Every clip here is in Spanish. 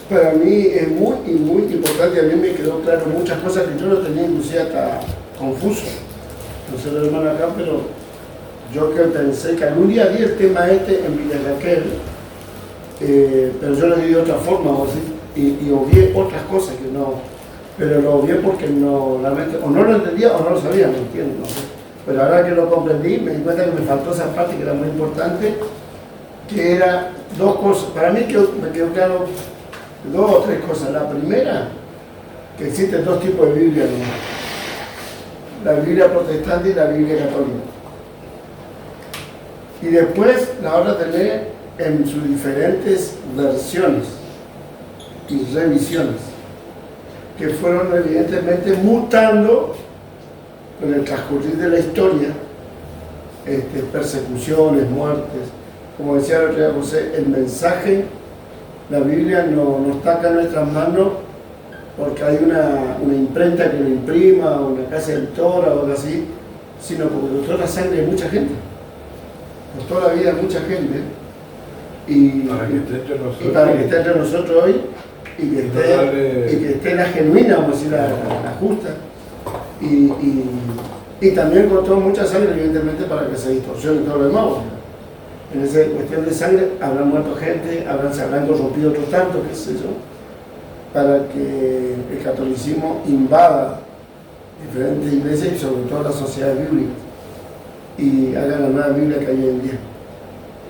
Para mí es muy importante. A mí me quedó claro muchas cosas que yo no tenía, inclusive hasta confuso. No sé, el hermano acá, pero yo que pensé que algún día di el tema en Villa Raquel, pero yo lo di de otra forma, y obvié otras cosas que no, pero lo obvié porque no, realmente, o no lo entendía o no lo sabía, ¿me entiendes? No sé. Pero ahora que lo comprendí, me di cuenta que me faltó esa parte que era muy importante, que era dos cosas. Para mí me quedó claro dos o tres cosas. La primera, que existen dos tipos de Biblia, ¿no? La Biblia protestante y la Biblia católica. Y después la otra tener en sus diferentes versiones y revisiones, que fueron evidentemente mutando con el transcurrir de la historia, persecuciones, muertes. Como decía el otro día José, el mensaje, la Biblia no está acá en nuestras manos porque hay una imprenta que lo imprima, o una casa editora o algo así, sino porque costó la sangre de mucha gente, costó la vida de mucha gente, y para que esté entre nosotros hoy, y que esté la genuina, vamos a decir, la justa, y también costó mucha sangre, evidentemente, para que se distorsione todo lo demás. En esa cuestión de sangre habrán muerto gente, se habrán corrompido otros tantos, qué sé yo, para que el catolicismo invada diferentes iglesias y sobre todo las sociedades bíblicas y haga la nueva Biblia que hay hoy en día.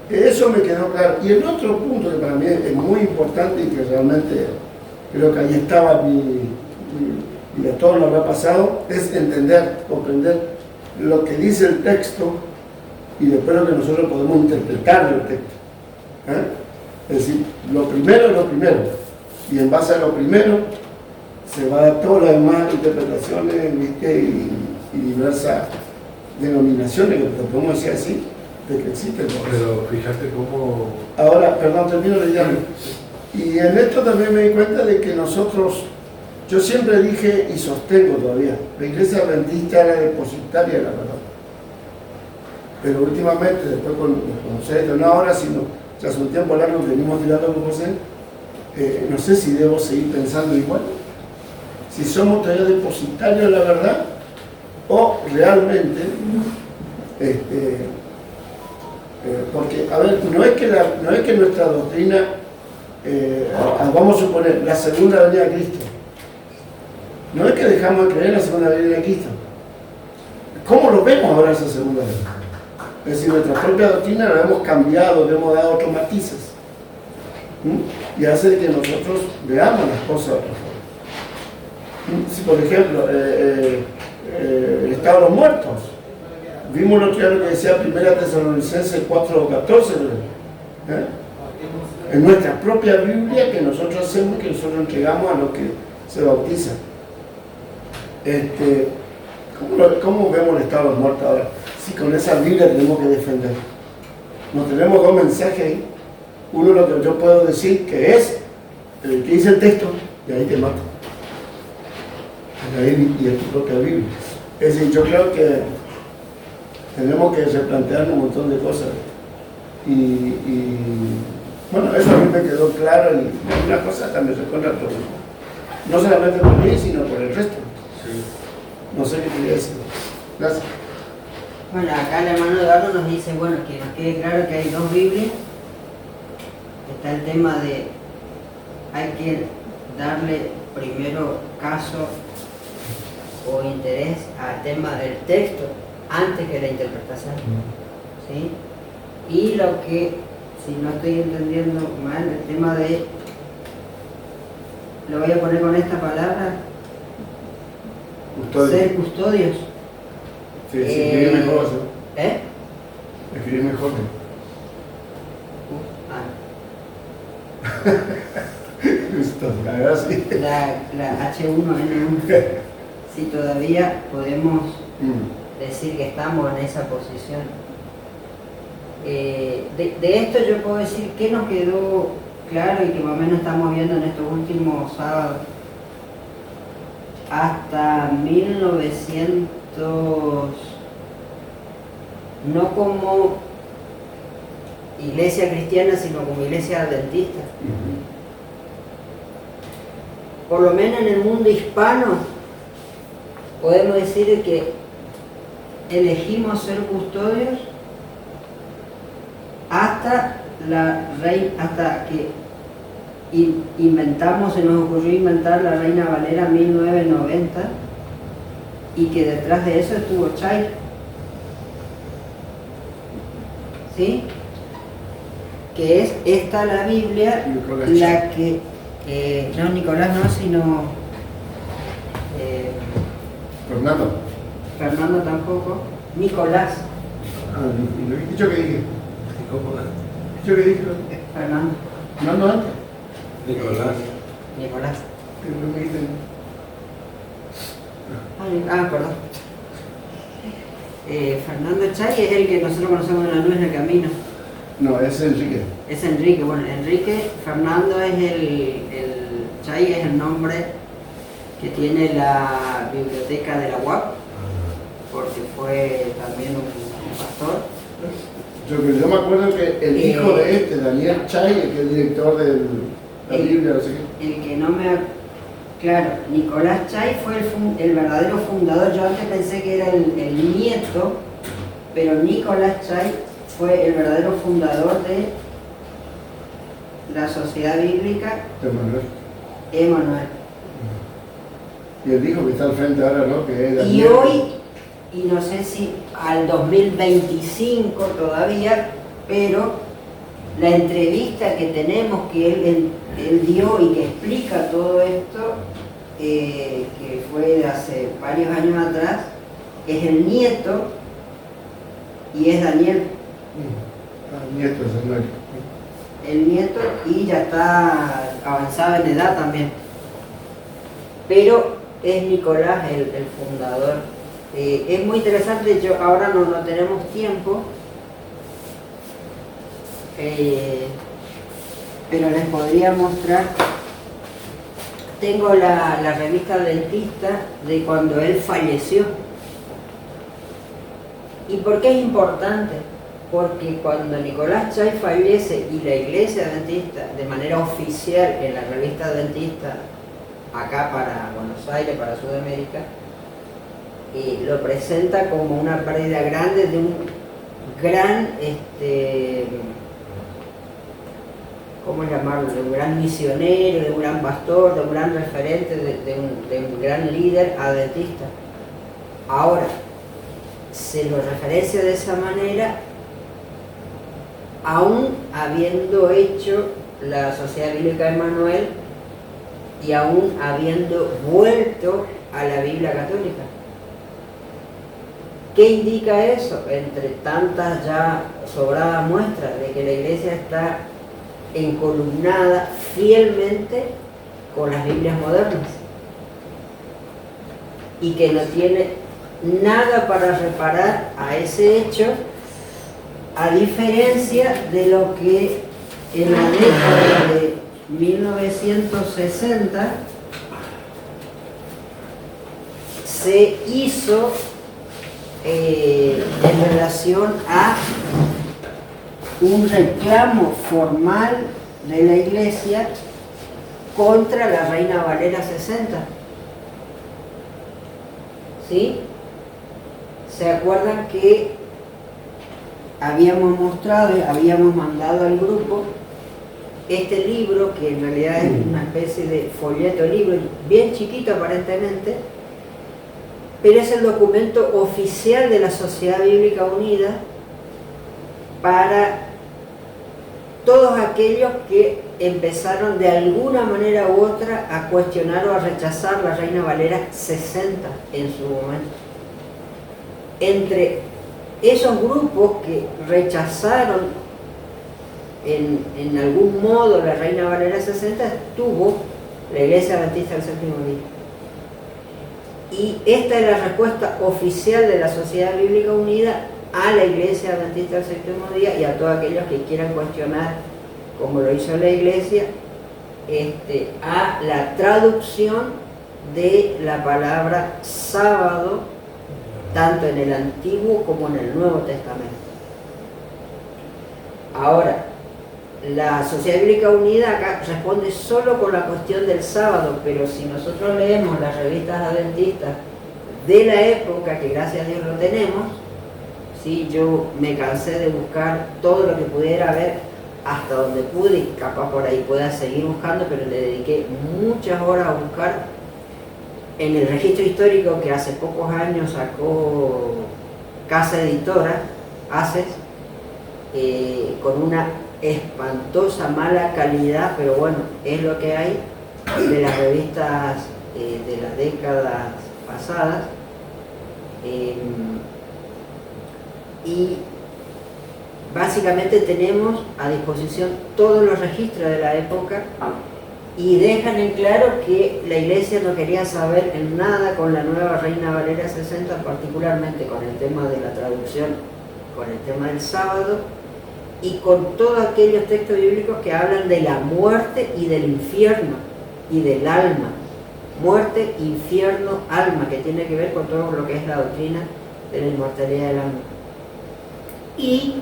Eso me quedó claro. Y el otro punto que para mí es muy importante y que realmente creo que ahí estaba y a todos nos habrá pasado, es entender, comprender lo que dice el texto y después lo que nosotros podemos interpretar del texto. Es decir, lo primero es lo primero, y en base a lo primero se va a dar todas las demás interpretaciones, ¿viste? Y diversas denominaciones, que podemos decir así, de que existen. Pero fíjate cómo... Ahora, perdón, termino de llamarme. Y en esto también me di cuenta de que nosotros, yo siempre dije y sostengo todavía, la Iglesia Adventista era depositaria de la verdad. Pero últimamente, después con ustedes, no ahora, sino ya hace un tiempo largo que venimos tirando con José, no sé si debo seguir pensando igual, si somos todavía depositarios de la verdad o realmente, porque, a ver, no es que nuestra doctrina, vamos a suponer, la segunda venida de Cristo, no es que dejamos de creer en la segunda venida de Cristo. ¿Cómo lo vemos ahora esa segunda venida? Es decir, nuestra propia doctrina la hemos cambiado, le hemos dado otros matices, y hace que nosotros veamos las cosas de otra forma. Si, por ejemplo, el estado de los muertos, vimos lo que decía 1 Tesalonicenses 4:14, en nuestra propia Biblia que nosotros hacemos, que nosotros entregamos a los que se bautizan. ¿Cómo vemos el estado de los muertos ahora? Si con esa Biblia tenemos que defender. Nos tenemos dos mensajes ahí. Uno, lo que yo puedo decir, que es el que dice el texto, y ahí te mato. Y es tu propia Biblia. Es decir, yo creo que tenemos que replantear un montón de cosas. Y bueno, eso a mí me quedó claro, y una cosa también se encuentra por no solamente por mí, sino por el resto. Sí. No sé qué quería decir. Gracias. Bueno, acá el hermano Eduardo nos dice, bueno, que nos quede claro que hay dos Biblias. Está el tema de hay que darle primero caso o interés al tema del texto antes que la interpretación, ¿sí? Y lo que, si no estoy entendiendo mal, el tema de, lo voy a poner con esta palabra, ser custodios. Sí, escribir mejor. ¿Eh? Escribir mejor. La H1N1. Si todavía podemos decir que estamos en esa posición. De esto yo puedo decir que nos quedó claro y que más o menos estamos viendo en estos últimos sábados. Hasta 1900, no como iglesia cristiana, sino como iglesia adventista. por lo menos en el mundo hispano, podemos decir que elegimos ser custodios hasta que se nos ocurrió inventar la Reina Valera 1990, y que detrás de eso estuvo Chay. ¿Sí? Que es esta la Biblia, Nicolás la que... no, Nicolás no, sino... Fernando tampoco. Nicolás. ¿Lo he dicho que dije? ¿Cómo? ¿Dicho que dije? Fernando. ¿Fernando antes? Nicolás. Nicolás. Que no me dijiste. Perdón. Fernando Chay es el que nosotros conocemos en La Luz en el Camino. No, es Enrique. Es Enrique. Bueno, Enrique, Fernando es el Chay es el nombre que tiene la biblioteca de la UAP, porque fue también un pastor. Yo me acuerdo que el hijo de Daniel Chay, que es el director de la Biblia, no sé qué. El que no me... Claro, Nicolás Chay fue el verdadero fundador. Yo antes pensé que era el nieto, pero Nicolás Chay fue el verdadero fundador de la Sociedad Bíblica Emanuel. Y el hijo que está al frente ahora, ¿no? Que es Daniel. Y hoy, y no sé si al 2025 todavía, pero la entrevista que tenemos que él dio y que explica todo esto, que fue de hace varios años atrás, es el nieto y es Daniel. Nieto de Samuel. El nieto, y ya está avanzado en edad también. Pero es Nicolás el fundador. Es muy interesante. Ahora no tenemos tiempo, pero les podría mostrar. Tengo la revista Adventista de cuando él falleció. ¿Y por qué es importante? Porque cuando Nicolás Chay fallece y la Iglesia Adventista, de manera oficial en la revista Adventista, acá para Buenos Aires, para Sudamérica, lo presenta como una pérdida grande de un gran, ¿cómo llamarlo?, de un gran misionero, de un gran pastor, de un gran referente, de un gran líder adventista. Ahora, se lo referencia de esa manera, aún habiendo hecho la Sociedad Bíblica Emanuel y aún habiendo vuelto a la Biblia católica. ¿Qué indica eso? Entre tantas ya sobradas muestras de que la Iglesia está encolumnada fielmente con las Biblias modernas y que no tiene nada para reparar a ese hecho, a diferencia de lo que en la década de 1960 se hizo en relación a un reclamo formal de la Iglesia contra la Reina Valera 60. ¿Sí? ¿Se acuerdan que habíamos mostrado, habíamos mandado al grupo este libro, que en realidad es una especie de folleto, libro bien chiquito aparentemente, pero es el documento oficial de la Sociedad Bíblica Unida para todos aquellos que empezaron de alguna manera u otra a cuestionar o a rechazar la Reina Valera 60 en su momento. Entre esos grupos que rechazaron en algún modo la Reina Valera 60 estuvo la Iglesia Adventista del Séptimo Día. Y esta es la respuesta oficial de la Sociedad Bíblica Unida a la Iglesia Adventista del Séptimo Día y a todos aquellos que quieran cuestionar, como lo hizo la Iglesia, a la traducción de la palabra sábado, tanto en el Antiguo como en el Nuevo Testamento. Ahora, la Sociedad Bíblica Unida acá responde solo con la cuestión del sábado, pero si nosotros leemos las revistas adventistas de la época, que gracias a Dios lo tenemos, ¿sí? Yo me cansé de buscar todo lo que pudiera ver hasta donde pude, y capaz por ahí pueda seguir buscando, pero le dediqué muchas horas a buscar en el registro histórico que hace pocos años sacó Casa Editora, ACES, con una espantosa mala calidad, pero bueno, es lo que hay, de las revistas de las décadas pasadas. Y básicamente tenemos a disposición todos los registros de la época y dejan en claro que la Iglesia no quería saber en nada con la nueva Reina Valera 60, particularmente con el tema de la traducción, con el tema del sábado y con todos aquellos textos bíblicos que hablan de la muerte y del infierno y del alma. Muerte, infierno, alma, que tiene que ver con todo lo que es la doctrina de la inmortalidad del alma. Y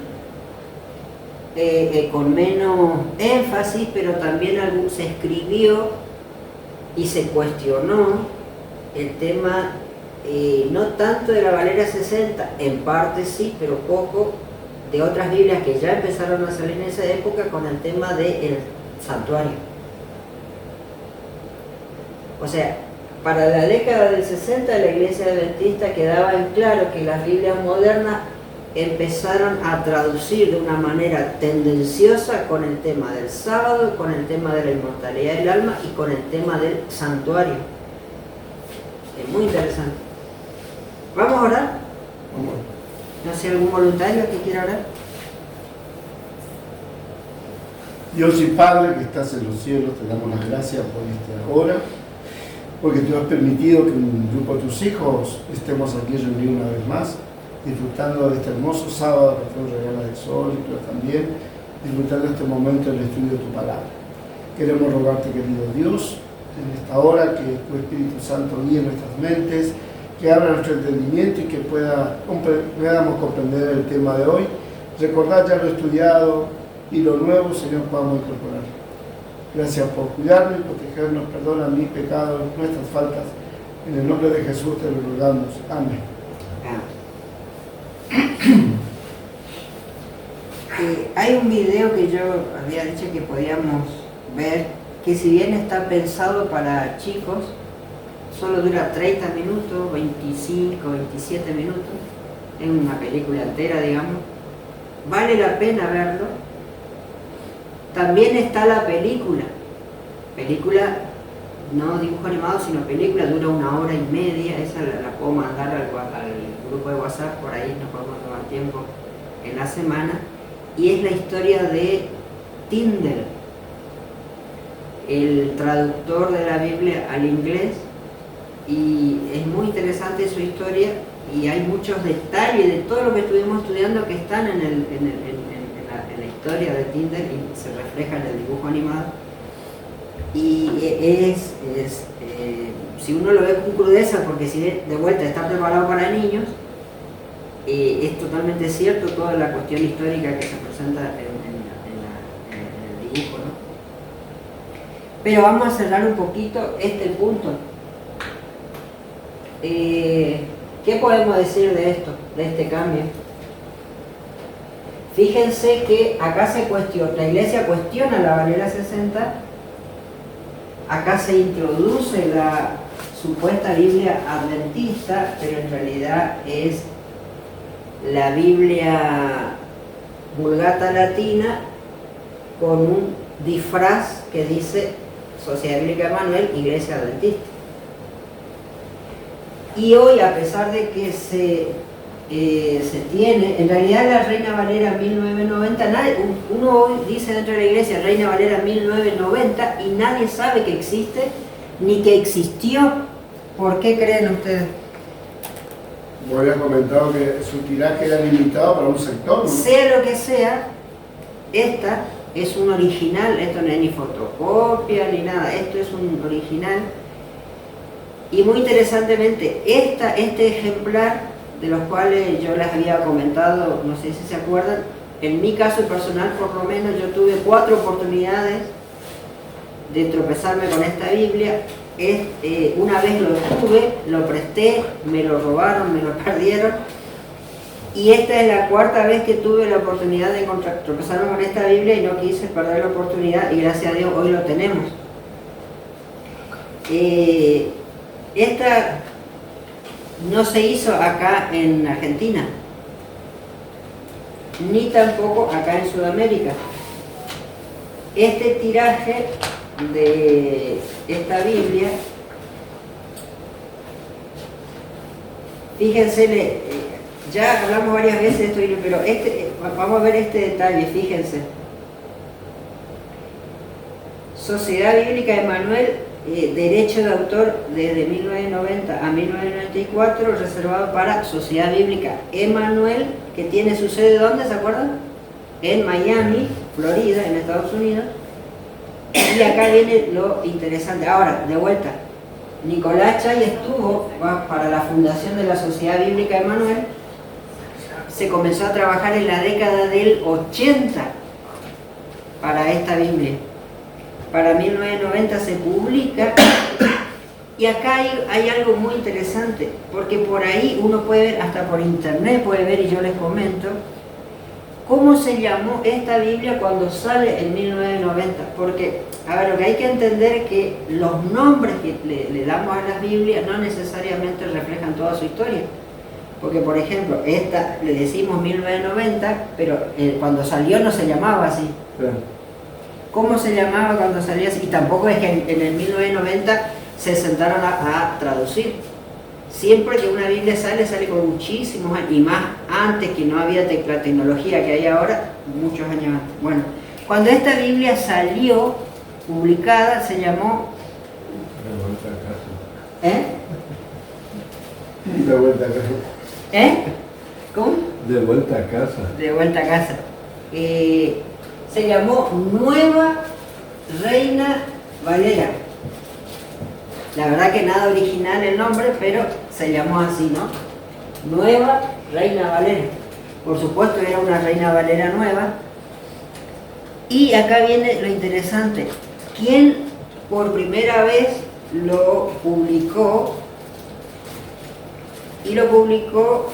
con menos énfasis, pero también se escribió y se cuestionó el tema, no tanto de la Valera 60, en parte sí, pero poco, de otras Biblias que ya empezaron a salir en esa época con el tema del santuario. O sea, para la década del 60 la Iglesia Adventista quedaba en claro que las Biblias modernas empezaron a traducir de una manera tendenciosa con el tema del sábado, con el tema de la inmortalidad del alma y con el tema del santuario. Es muy interesante. ¿Vamos a orar? Vamos. No sé, ¿algún voluntario que quiera orar? Dios y Padre que estás en los cielos, te damos las gracias por esta hora, porque tú has permitido que un grupo de tus hijos estemos aquí reunidos una vez más, disfrutando de este hermoso sábado que nos regala el sol y tú también, disfrutando este momento del estudio de tu palabra. Queremos rogarte, querido Dios, en esta hora que tu Espíritu Santo guíe nuestras mentes, que abra nuestro entendimiento y que podamos comprender el tema de hoy, recordar ya lo estudiado y lo nuevo, Señor, podamos incorporar. Gracias por cuidarnos y protegernos, perdona mis pecados, nuestras faltas. En el nombre de Jesús te lo rogamos. Amén. Hay un video que yo había dicho que podíamos ver, que si bien está pensado para chicos, solo dura 30 minutos, 25, 27 minutos, es una película entera, digamos, vale la pena verlo. También está la película, no dibujo animado, sino película, dura 1 hora y media, esa la puedo mandar al grupo de WhatsApp, por ahí nos podemos tomar tiempo en la semana, y es la historia de Tyndale, el traductor de la Biblia al inglés, y es muy interesante su historia, y hay muchos detalles de todo lo que estuvimos estudiando que están en la historia de Tyndale y se refleja en el dibujo animado. Y si uno lo ve con crudeza, porque si de vuelta está preparado para niños, es totalmente cierto toda la cuestión histórica que se presenta en el dibujo, ¿no? Pero vamos a cerrar un poquito este punto. ¿Qué podemos decir de esto, de este cambio? Fíjense que acá la Iglesia cuestiona la Valera 60, acá se introduce la supuesta Biblia adventista, pero en realidad es la Biblia Vulgata Latina con un disfraz que dice Sociedad Bíblica Emanuel, Iglesia Adventista. Y hoy, a pesar de que se tiene, en realidad la Reina Valera 1990, uno hoy dice dentro de la Iglesia Reina Valera 1990 y nadie sabe que existe ni que existió. ¿Por qué creen ustedes? Vos habías comentado que su tiraje era limitado para un sector, ¿no? Sea lo que sea, esta es un original, esto no es ni fotocopia ni nada, esto es un original. Y muy interesantemente, este ejemplar, de los cuales yo les había comentado, no sé si se acuerdan, en mi caso personal por lo menos, yo tuve 4 oportunidades de tropezarme con esta Biblia. Una vez lo tuve, lo presté, me lo robaron, me lo perdieron, y esta es la 4ª vez que tuve la oportunidad de tropezarme con esta Biblia y no quise perder la oportunidad, y gracias a Dios hoy lo tenemos. Esta no se hizo acá en Argentina, ni tampoco acá en Sudamérica. Este tiraje de esta Biblia, fíjense, ya hablamos varias veces de esto, pero vamos a ver este detalle, fíjense. Sociedad Bíblica Emanuel, derecho de autor desde 1990 a 1994, reservado para Sociedad Bíblica Emanuel, que tiene su sede, ¿dónde? ¿Se acuerdan? En Miami, Florida, en Estados Unidos. Y acá viene lo interesante. Ahora, de vuelta, Nicolás Chay estuvo para la fundación de la Sociedad Bíblica Emanuel. Se comenzó a trabajar en la década del 80 para esta Biblia. Para 1990 se publica, y acá hay algo muy interesante, porque por ahí uno puede ver, hasta por internet puede ver, y yo les comento, cómo se llamó esta Biblia cuando sale en 1990. Porque, a ver, lo que hay que entender es que los nombres que le damos a las Biblias no necesariamente reflejan toda su historia. Porque, por ejemplo, esta le decimos 1990, pero cuando salió no se llamaba así. Claro. ¿Cómo se llamaba cuando salía así? Y tampoco es que en el 1990 se sentaron a traducir. Siempre que una Biblia sale con muchísimos años, y más antes, que no había la tecnología que hay ahora, muchos años antes. Bueno, cuando esta Biblia salió publicada, se llamó... De vuelta a casa. ¿Cómo? De vuelta a casa. De vuelta a casa. Se llamó Nueva Reina Valera. La verdad que nada original el nombre, pero se llamó así, ¿no? Nueva Reina Valera. Por supuesto era una Reina Valera nueva. Y acá viene lo interesante. ¿Quién por primera vez lo publicó? Y lo publicó...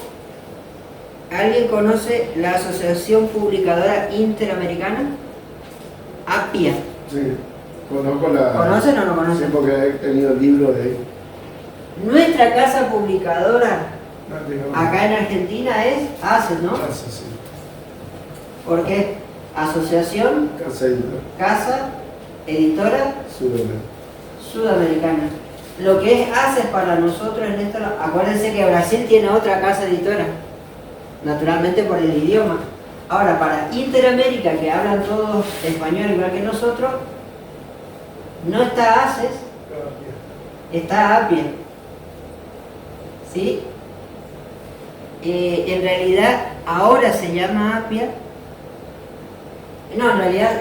¿Alguien conoce la Asociación Publicadora Interamericana? APIA. Sí, conozco la... ¿Conocen o no conocen? Sí, porque he tenido el libro de... Nuestra casa publicadora No, acá en Argentina es ACES, ¿no? Casa, sí. ¿Por qué? Asociación Casa Editora. Casa Editora Sudamericana. Sudamericana. Lo que es ACES para nosotros en esto, acuérdense que Brasil tiene otra casa editora, naturalmente por el idioma. Ahora, para Interamérica, que hablan todos español igual que nosotros, no está ACES, está APIA. ¿Sí? En realidad, ahora se llama APIA. No, en realidad,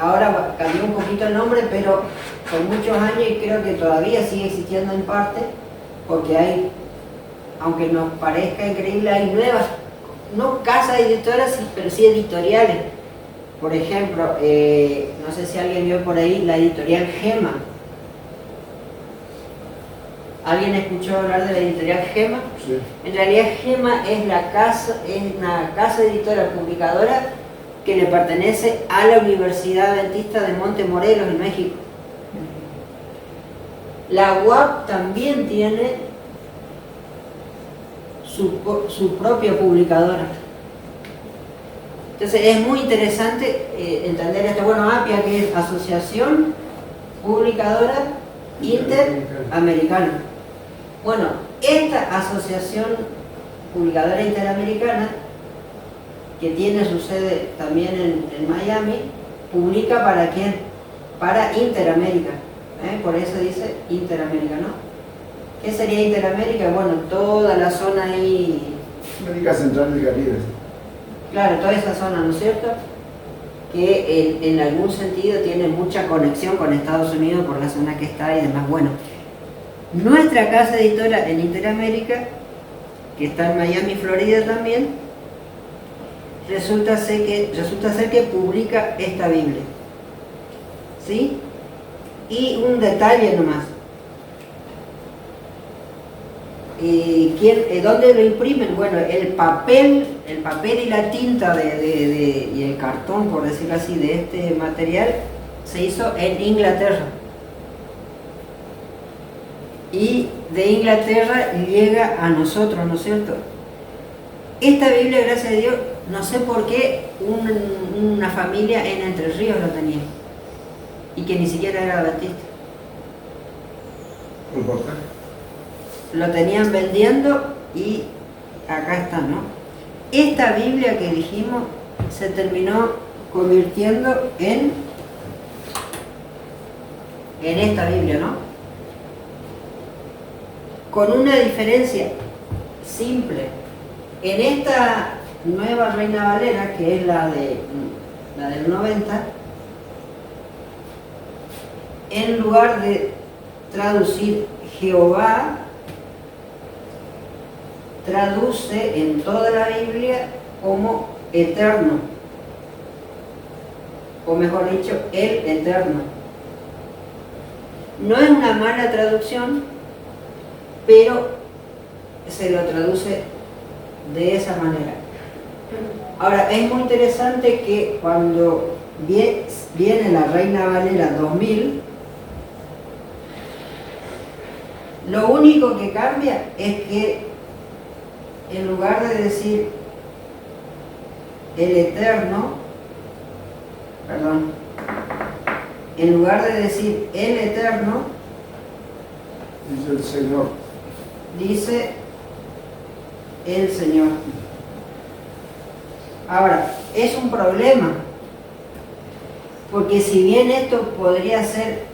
ahora cambió un poquito el nombre, pero con muchos años, y creo que todavía sigue existiendo en parte, porque hay, aunque nos parezca increíble, hay nuevas, no casas editoras, pero sí editoriales. Por ejemplo, no sé si alguien vio por ahí la editorial Gema. ¿Alguien escuchó hablar de la editorial Gema? Sí. En realidad Gema es una casa editora publicadora que le pertenece a la Universidad Adventista de Montemorelos, en México. La UAP también tiene su propia publicadora. Entonces es muy interesante entender esto. Bueno, APIA, que es Asociación Publicadora Interamericana. Bueno, esta Asociación Publicadora Interamericana, que tiene su sede también en Miami, publica ¿para quién? Para Interamérica. Por eso dice Interamérica, ¿no? ¿Qué sería Interamérica? Bueno, toda la zona ahí... América Central del Caribe. Claro, toda esa zona, ¿no es cierto? Que en algún sentido tiene mucha conexión con Estados Unidos por la zona que está y demás. Bueno, nuestra casa editora en Interamérica, que está en Miami, Florida también, resulta ser que publica esta Biblia. ¿Sí? Y un detalle nomás. ¿Dónde lo imprimen? Bueno, el papel y la tinta y el cartón, por decirlo así, de este material se hizo en Inglaterra. Y de Inglaterra llega a nosotros, ¿no es cierto? Esta Biblia, gracias a Dios, no sé por qué una familia en Entre Ríos lo tenía. Y que ni siquiera era adventista. ¿Por qué? Lo tenían vendiendo y acá está, ¿no? Esta Biblia que dijimos se terminó convirtiendo en esta Biblia, ¿no? Con una diferencia simple. En esta nueva Reina Valera, que es la del 90, en lugar de traducir Jehová, traduce en toda la Biblia como eterno, o mejor dicho, el eterno. No es una mala traducción, pero se lo traduce de esa manera. Ahora, es muy interesante que cuando viene la Reina Valera 2000, lo único que cambia es que en lugar de decir el eterno, en lugar de decir el eterno, dice el Señor. Dice el Señor. Ahora, es un problema, porque si bien esto podría ser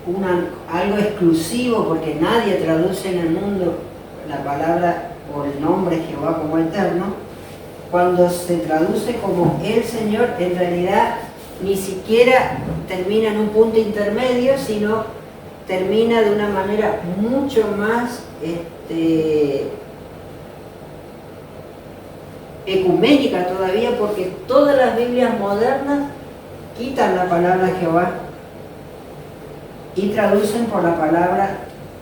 algo exclusivo, porque nadie traduce en el mundo la palabra o el nombre Jehová como eterno, cuando se traduce como el Señor, en realidad ni siquiera termina en un punto intermedio, sino termina de una manera mucho más ecuménica todavía, porque todas las Biblias modernas quitan la palabra Jehová y traducen por la palabra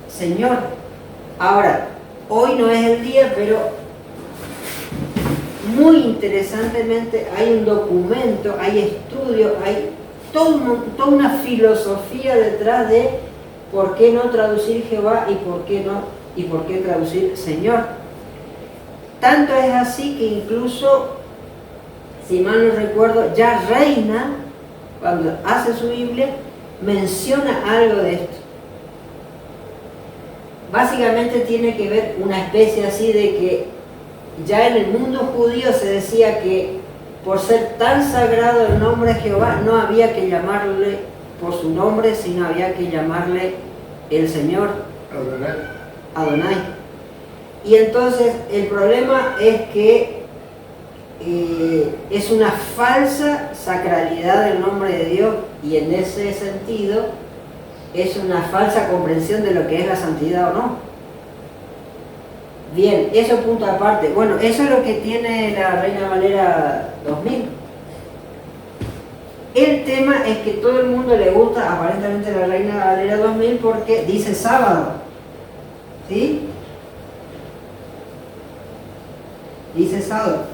Señor. Ahora, hoy no es el día, pero muy interesantemente hay un documento, hay estudios, hay toda una filosofía detrás de por qué no traducir Jehová y por qué traducir Señor. Tanto es así que incluso, si mal no recuerdo, ya Reina, cuando hace su Biblia, menciona algo de esto. Básicamente tiene que ver una especie así de que ya en el mundo judío se decía que por ser tan sagrado el nombre de Jehová no había que llamarle por su nombre, sino había que llamarle el Señor, Adonai. Y entonces el problema es que es una falsa sacralidad del nombre de Dios, y en ese sentido es una falsa comprensión de lo que es la santidad o no. Bien, eso punto aparte. Bueno, eso es lo que tiene la Reina Valera 2000. El tema es que todo el mundo le gusta aparentemente la Reina Valera 2000 porque dice sábado, ¿sí? Dice sábado,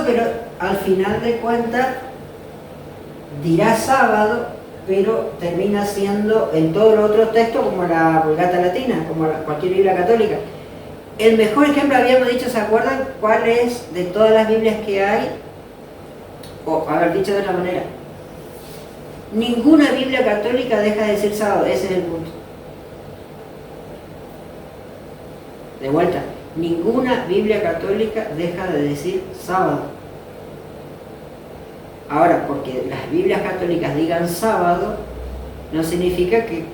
pero al final de cuentas dirá sábado, pero termina siendo en todos los otros textos como la Vulgata Latina, como cualquier Biblia católica. El mejor ejemplo habíamos dicho, ¿se acuerdan cuál es de todas las Biblias que hay? O haber dicho de otra manera, ninguna Biblia católica deja de decir sábado, ese es el punto. De vuelta, ninguna Biblia católica deja de decir sábado. Ahora, porque las Biblias católicas digan sábado, no significa que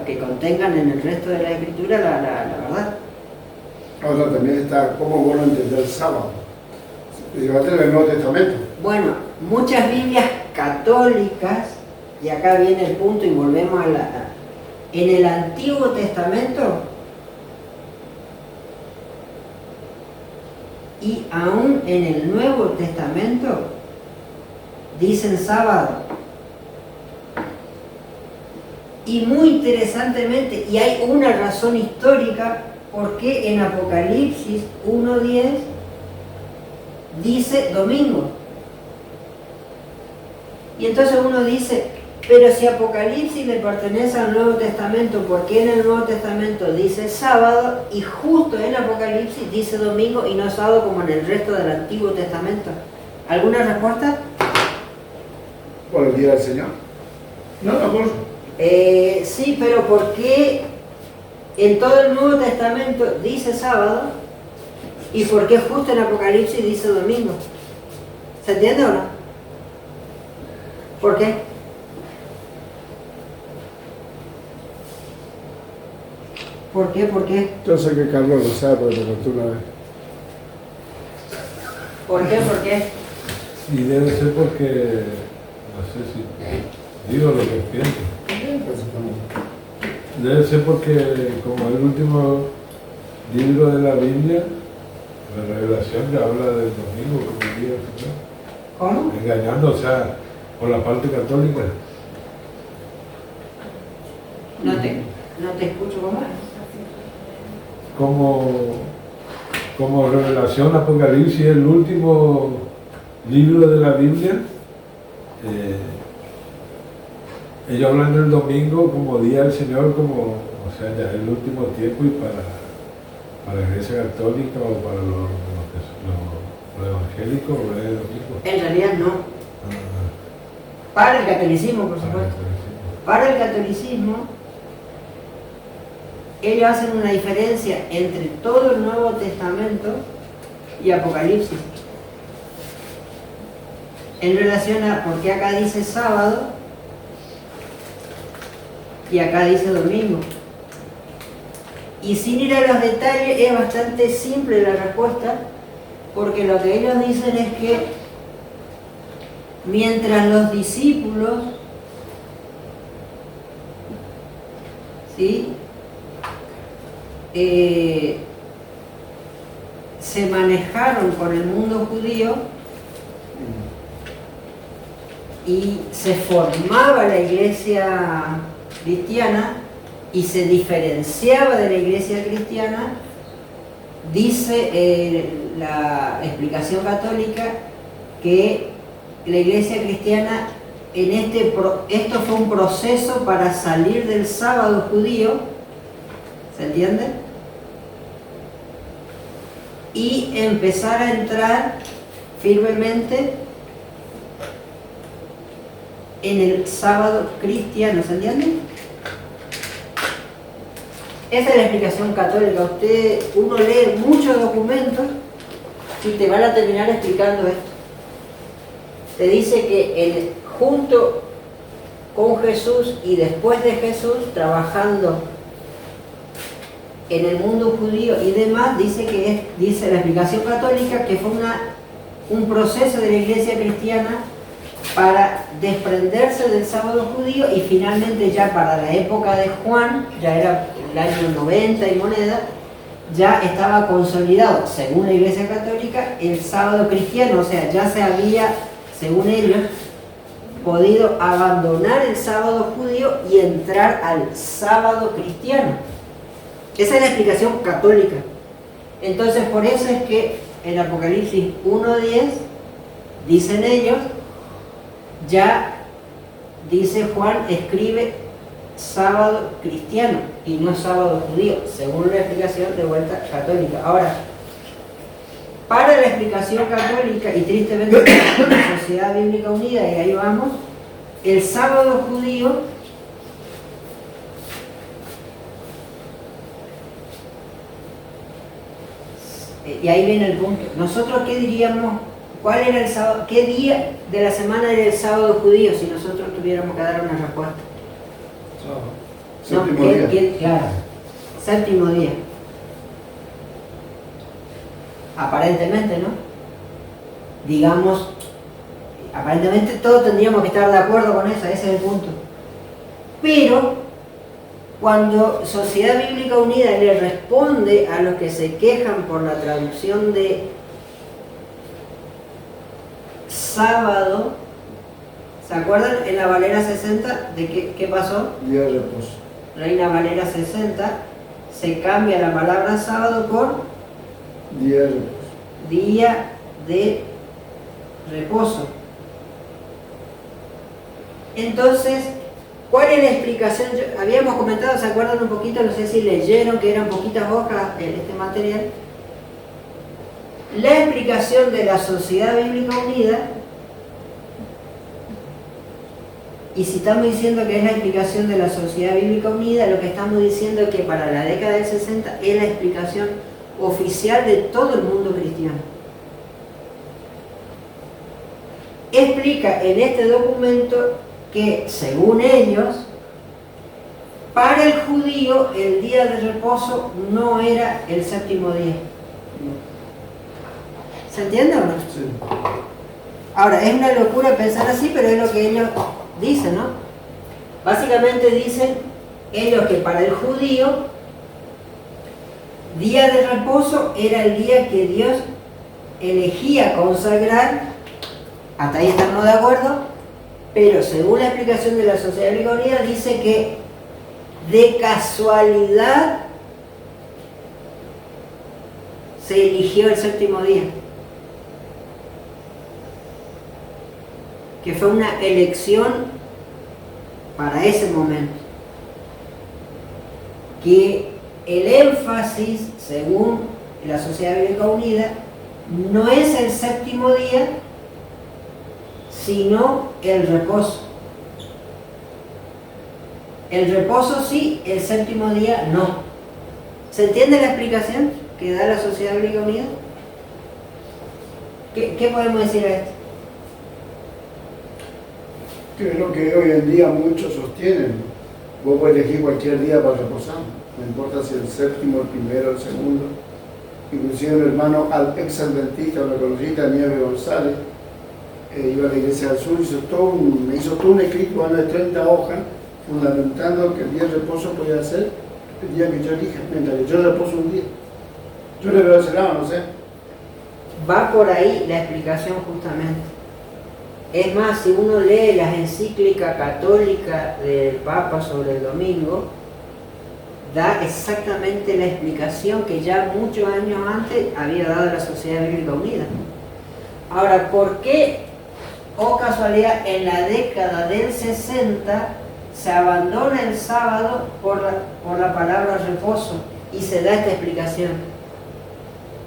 que contengan en el resto de la Escritura la verdad. Ahora también está cómo bueno entender el sábado. Llevaste el Nuevo Testamento. Bueno, muchas Biblias católicas, y acá viene el punto y volvemos en el Antiguo Testamento Y aún en el Nuevo Testamento dicen sábado. Y muy interesantemente, y hay una razón histórica por qué en Apocalipsis 1:10 dice domingo. Y entonces uno dice, pero si Apocalipsis le pertenece al Nuevo Testamento, ¿por qué en el Nuevo Testamento dice sábado y justo en Apocalipsis dice domingo y no sábado como en el resto del Antiguo Testamento? ¿Alguna respuesta? Por el día del Señor. No, por Sí, pero ¿por qué en todo el Nuevo Testamento dice sábado y por qué justo en Apocalipsis dice domingo? ¿Se entiende o no? ¿Por qué? ¿Por qué? ¿Por qué? Yo sé que Carlos lo sabe porque te conté una vez. ¿Por qué? ¿Por qué? Y debe ser porque, no sé si digo lo que pienso. Debe ser porque como el último libro de la Biblia, la Revelación, que habla del domingo como el día del Señor. ¿Cómo? Engañando, o sea, por la parte católica. No te escucho, ¿cómo? Como Revelación, Apocalipsis, el último libro de la Biblia, ellos hablan del domingo como día del Señor, como, o sea, ya es el último tiempo y para la Iglesia Católica o para los evangélicos, es el domingo. En realidad no. Para el catolicismo, por supuesto. Para el catolicismo, ellos hacen una diferencia entre todo el Nuevo Testamento y Apocalipsis. En relación a, porque acá dice sábado y acá dice domingo. Y sin ir a los detalles es bastante simple la respuesta, porque lo que ellos dicen es que mientras los discípulos, ¿sí?, se manejaron con el mundo judío y se formaba la iglesia cristiana y se diferenciaba de la iglesia cristiana, dice la explicación católica que la iglesia cristiana esto fue un proceso para salir del sábado judío, ¿se entiende? Y empezar a entrar firmemente en el sábado cristiano, ¿se entiende? Esa es la explicación católica. Uno lee muchos documentos y te van a terminar explicando esto. Te dice que junto con Jesús y después de Jesús, trabajando en el mundo judío y demás, dice la explicación católica que fue un proceso de la iglesia cristiana para desprenderse del sábado judío y finalmente ya para la época de Juan, ya era el año 90 y moneda, ya estaba consolidado, según la iglesia católica, el sábado cristiano, o sea, ya se había, según ellos, podido abandonar el sábado judío y entrar al sábado cristiano. Esa es la explicación católica. Entonces, por eso es que en Apocalipsis 1:10 dicen ellos, ya dice Juan, escribe sábado cristiano y no sábado judío, según la explicación de vuelta católica. Ahora, para la explicación católica y tristemente para la Sociedad Bíblica Unida, y ahí vamos, el sábado judío y ahí viene el punto. Nosotros, ¿qué diríamos? ¿Cuál era el sábado? ¿Qué día de la semana era el sábado judío si nosotros tuviéramos que dar una respuesta? Séptimo día. Claro, séptimo día. Aparentemente, ¿no? Digamos, aparentemente todos tendríamos que estar de acuerdo con eso, ese es el punto. Pero cuando Sociedad Bíblica Unida le responde a los que se quejan por la traducción de sábado, ¿se acuerdan en la Valera 60 de qué pasó? Día de reposo. Reina Valera 60, se cambia la palabra sábado por Día de reposo. día de reposo. Entonces, ¿cuál es la explicación? Habíamos comentado, ¿se acuerdan un poquito? No sé si leyeron que eran poquitas hojas este material. La explicación de la Sociedad Bíblica Unida, y si estamos diciendo que es la explicación de la Sociedad Bíblica Unida, lo que estamos diciendo es que para la década del 60 es la explicación oficial de todo el mundo cristiano. Explica en este documento que, según ellos, para el judío el día de reposo no era el séptimo día. ¿Se entiende o no? Sí. Ahora, es una locura pensar así, pero es lo que ellos dicen, ¿no? Básicamente dicen ellos que para el judío, día de reposo era el día que Dios elegía consagrar. Hasta ahí estamos de acuerdo, pero según la explicación de la Sociedad Bíblica Unida dice que de casualidad se eligió el séptimo día, que fue una elección para ese momento, que el énfasis, según la Sociedad Bíblica Unida, no es el séptimo día, sino el reposo. El reposo sí, el séptimo día no. ¿Se entiende la explicación que da la Sociedad Bíblica Unida? ¿Qué podemos decir a esto? Que es lo que hoy en día muchos sostienen. Vos podés elegir cualquier día para reposar. No importa si el séptimo, el primero, el segundo. Inclusive el hermano ex adventista, la conocida Nieves González, iba a la iglesia del sur, me hizo todo un escrito de 30 hojas, fundamentando que el día de reposo podía ser el día que yo elija, mientras que yo reposo un día. Yo le veo ese lado, no sé. Va por ahí la explicación justamente. Es más, si uno lee las encíclicas católicas del Papa sobre el domingo, da exactamente la explicación que ya muchos años antes había dado la Sociedad Bíblica Unida. Ahora, ¿por qué, o casualidad, en la década del 60 se abandona el sábado por la palabra reposo y se da esta explicación?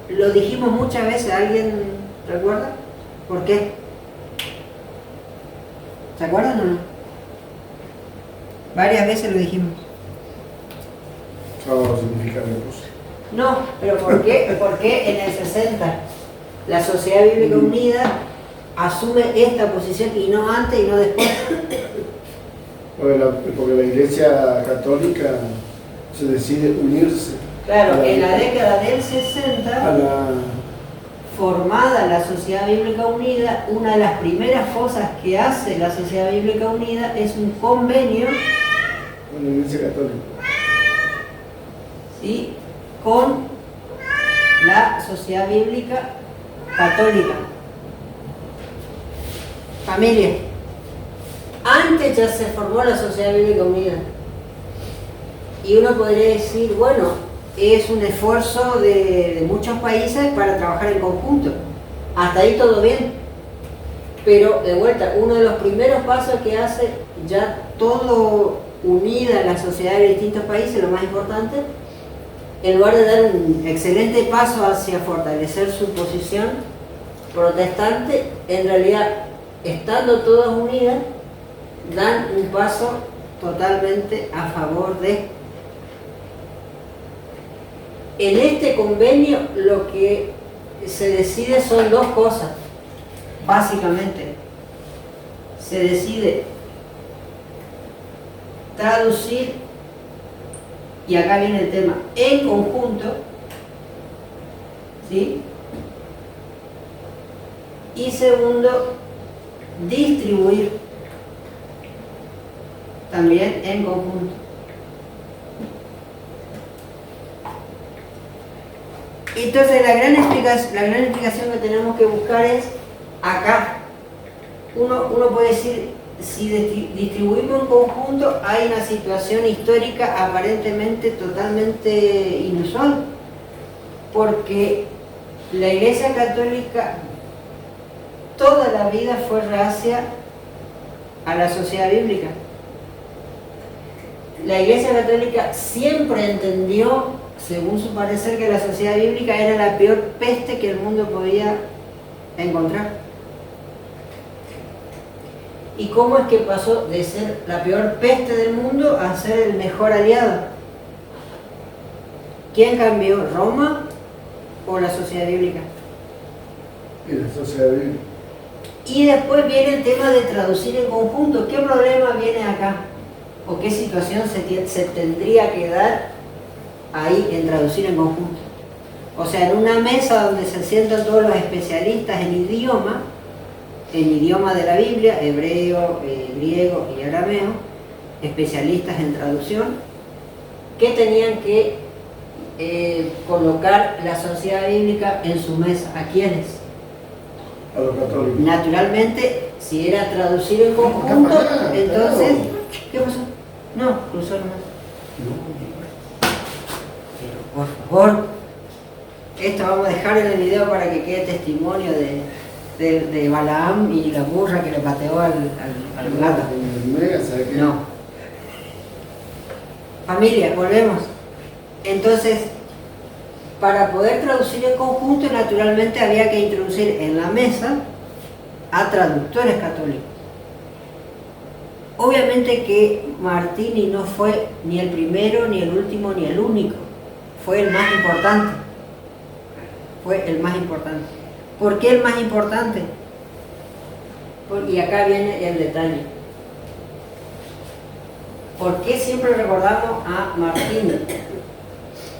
Lo dijimos muchas veces, ¿alguien recuerda? ¿Por qué? ¿Se acuerdan o no? Varias veces lo dijimos. Sábado significa reposo. No, pero ¿por qué? ¿Por qué en el 60 la Sociedad Bíblica Unida asume esta posición y no antes y no después? Porque la iglesia católica se decide unirse. Claro, en la década del 60, formada la Sociedad Bíblica Unida, una de las primeras cosas que hace la Sociedad Bíblica Unida es un convenio con la iglesia católica. ¿Sí? Con la Sociedad Bíblica Católica. Familia, antes ya se formó la Sociedad Bíblica Unida y uno podría decir, bueno, es un esfuerzo de muchos países para trabajar en conjunto. Hasta ahí todo bien, pero de vuelta, uno de los primeros pasos que hace ya todo unida la sociedad de distintos países, lo más importante, en lugar de dar un excelente paso hacia fortalecer su posición protestante, en realidad, estando todas unidas, dan un paso totalmente a favor de... En este convenio lo que se decide son dos cosas, básicamente. Se decide traducir, y acá viene el tema, en conjunto, ¿sí? Y segundo, distribuir también en conjunto. Entonces la gran explicación que tenemos que buscar es acá, uno puede decir, si distribuimos en conjunto, hay una situación histórica aparentemente totalmente inusual, porque la Iglesia Católica toda la vida fue reacia a la sociedad bíblica. La Iglesia Católica siempre entendió, según su parecer, que la sociedad bíblica era la peor peste que el mundo podía encontrar. ¿Y cómo es que pasó de ser la peor peste del mundo a ser el mejor aliado? ¿Quién cambió, Roma o la sociedad bíblica? Y la sociedad bíblica. Y después viene el tema de traducir en conjunto. ¿Qué problema viene acá? ¿O qué situación se tendría que dar ahí en traducir en conjunto? O sea, en una mesa donde se sientan todos los especialistas en idioma de la Biblia, hebreo, griego y arameo, especialistas en traducción, ¿qué tenían que colocar la sociedad bíblica en su mesa? ¿A quiénes? A los católicos. Naturalmente, si era traducir en conjunto, entonces... ¿Qué pasó? No, cruzó nomás. Pero por favor, esto vamos a dejar en el video para que quede testimonio de Balaam y la burra que le pateó al gato. No. Familia, volvemos. Entonces, para poder traducir en conjunto, naturalmente había que introducir en la mesa a traductores católicos. Obviamente que Martini no fue ni el primero, ni el último, ni el único. Fue el más importante. Fue el más importante. ¿Por qué el más importante? Y acá viene el detalle. ¿Por qué siempre recordamos a Martini?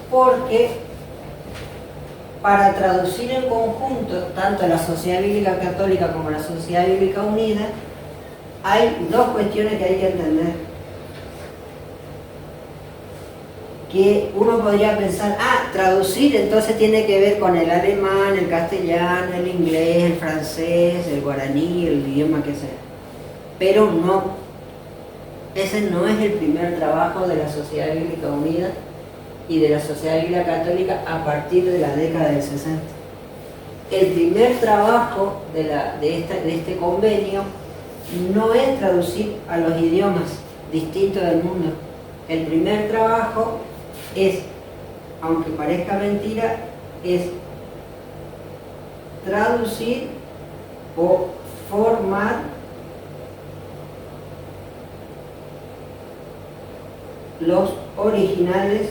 Porque para traducir en conjunto tanto la Sociedad Bíblica Católica como la Sociedad Bíblica Unida, hay dos cuestiones que hay que entender. Que uno podría pensar, traducir entonces tiene que ver con el alemán, el castellano, el inglés, el francés, el guaraní, el idioma que sea. Pero no, ese no es el primer trabajo de la Sociedad Bíblica Unida y de la Sociedad Bíblica Católica a partir de la década del 60. El primer trabajo de este convenio no es traducir a los idiomas distintos del mundo. El primer trabajo es, aunque parezca mentira, es traducir o formar los originales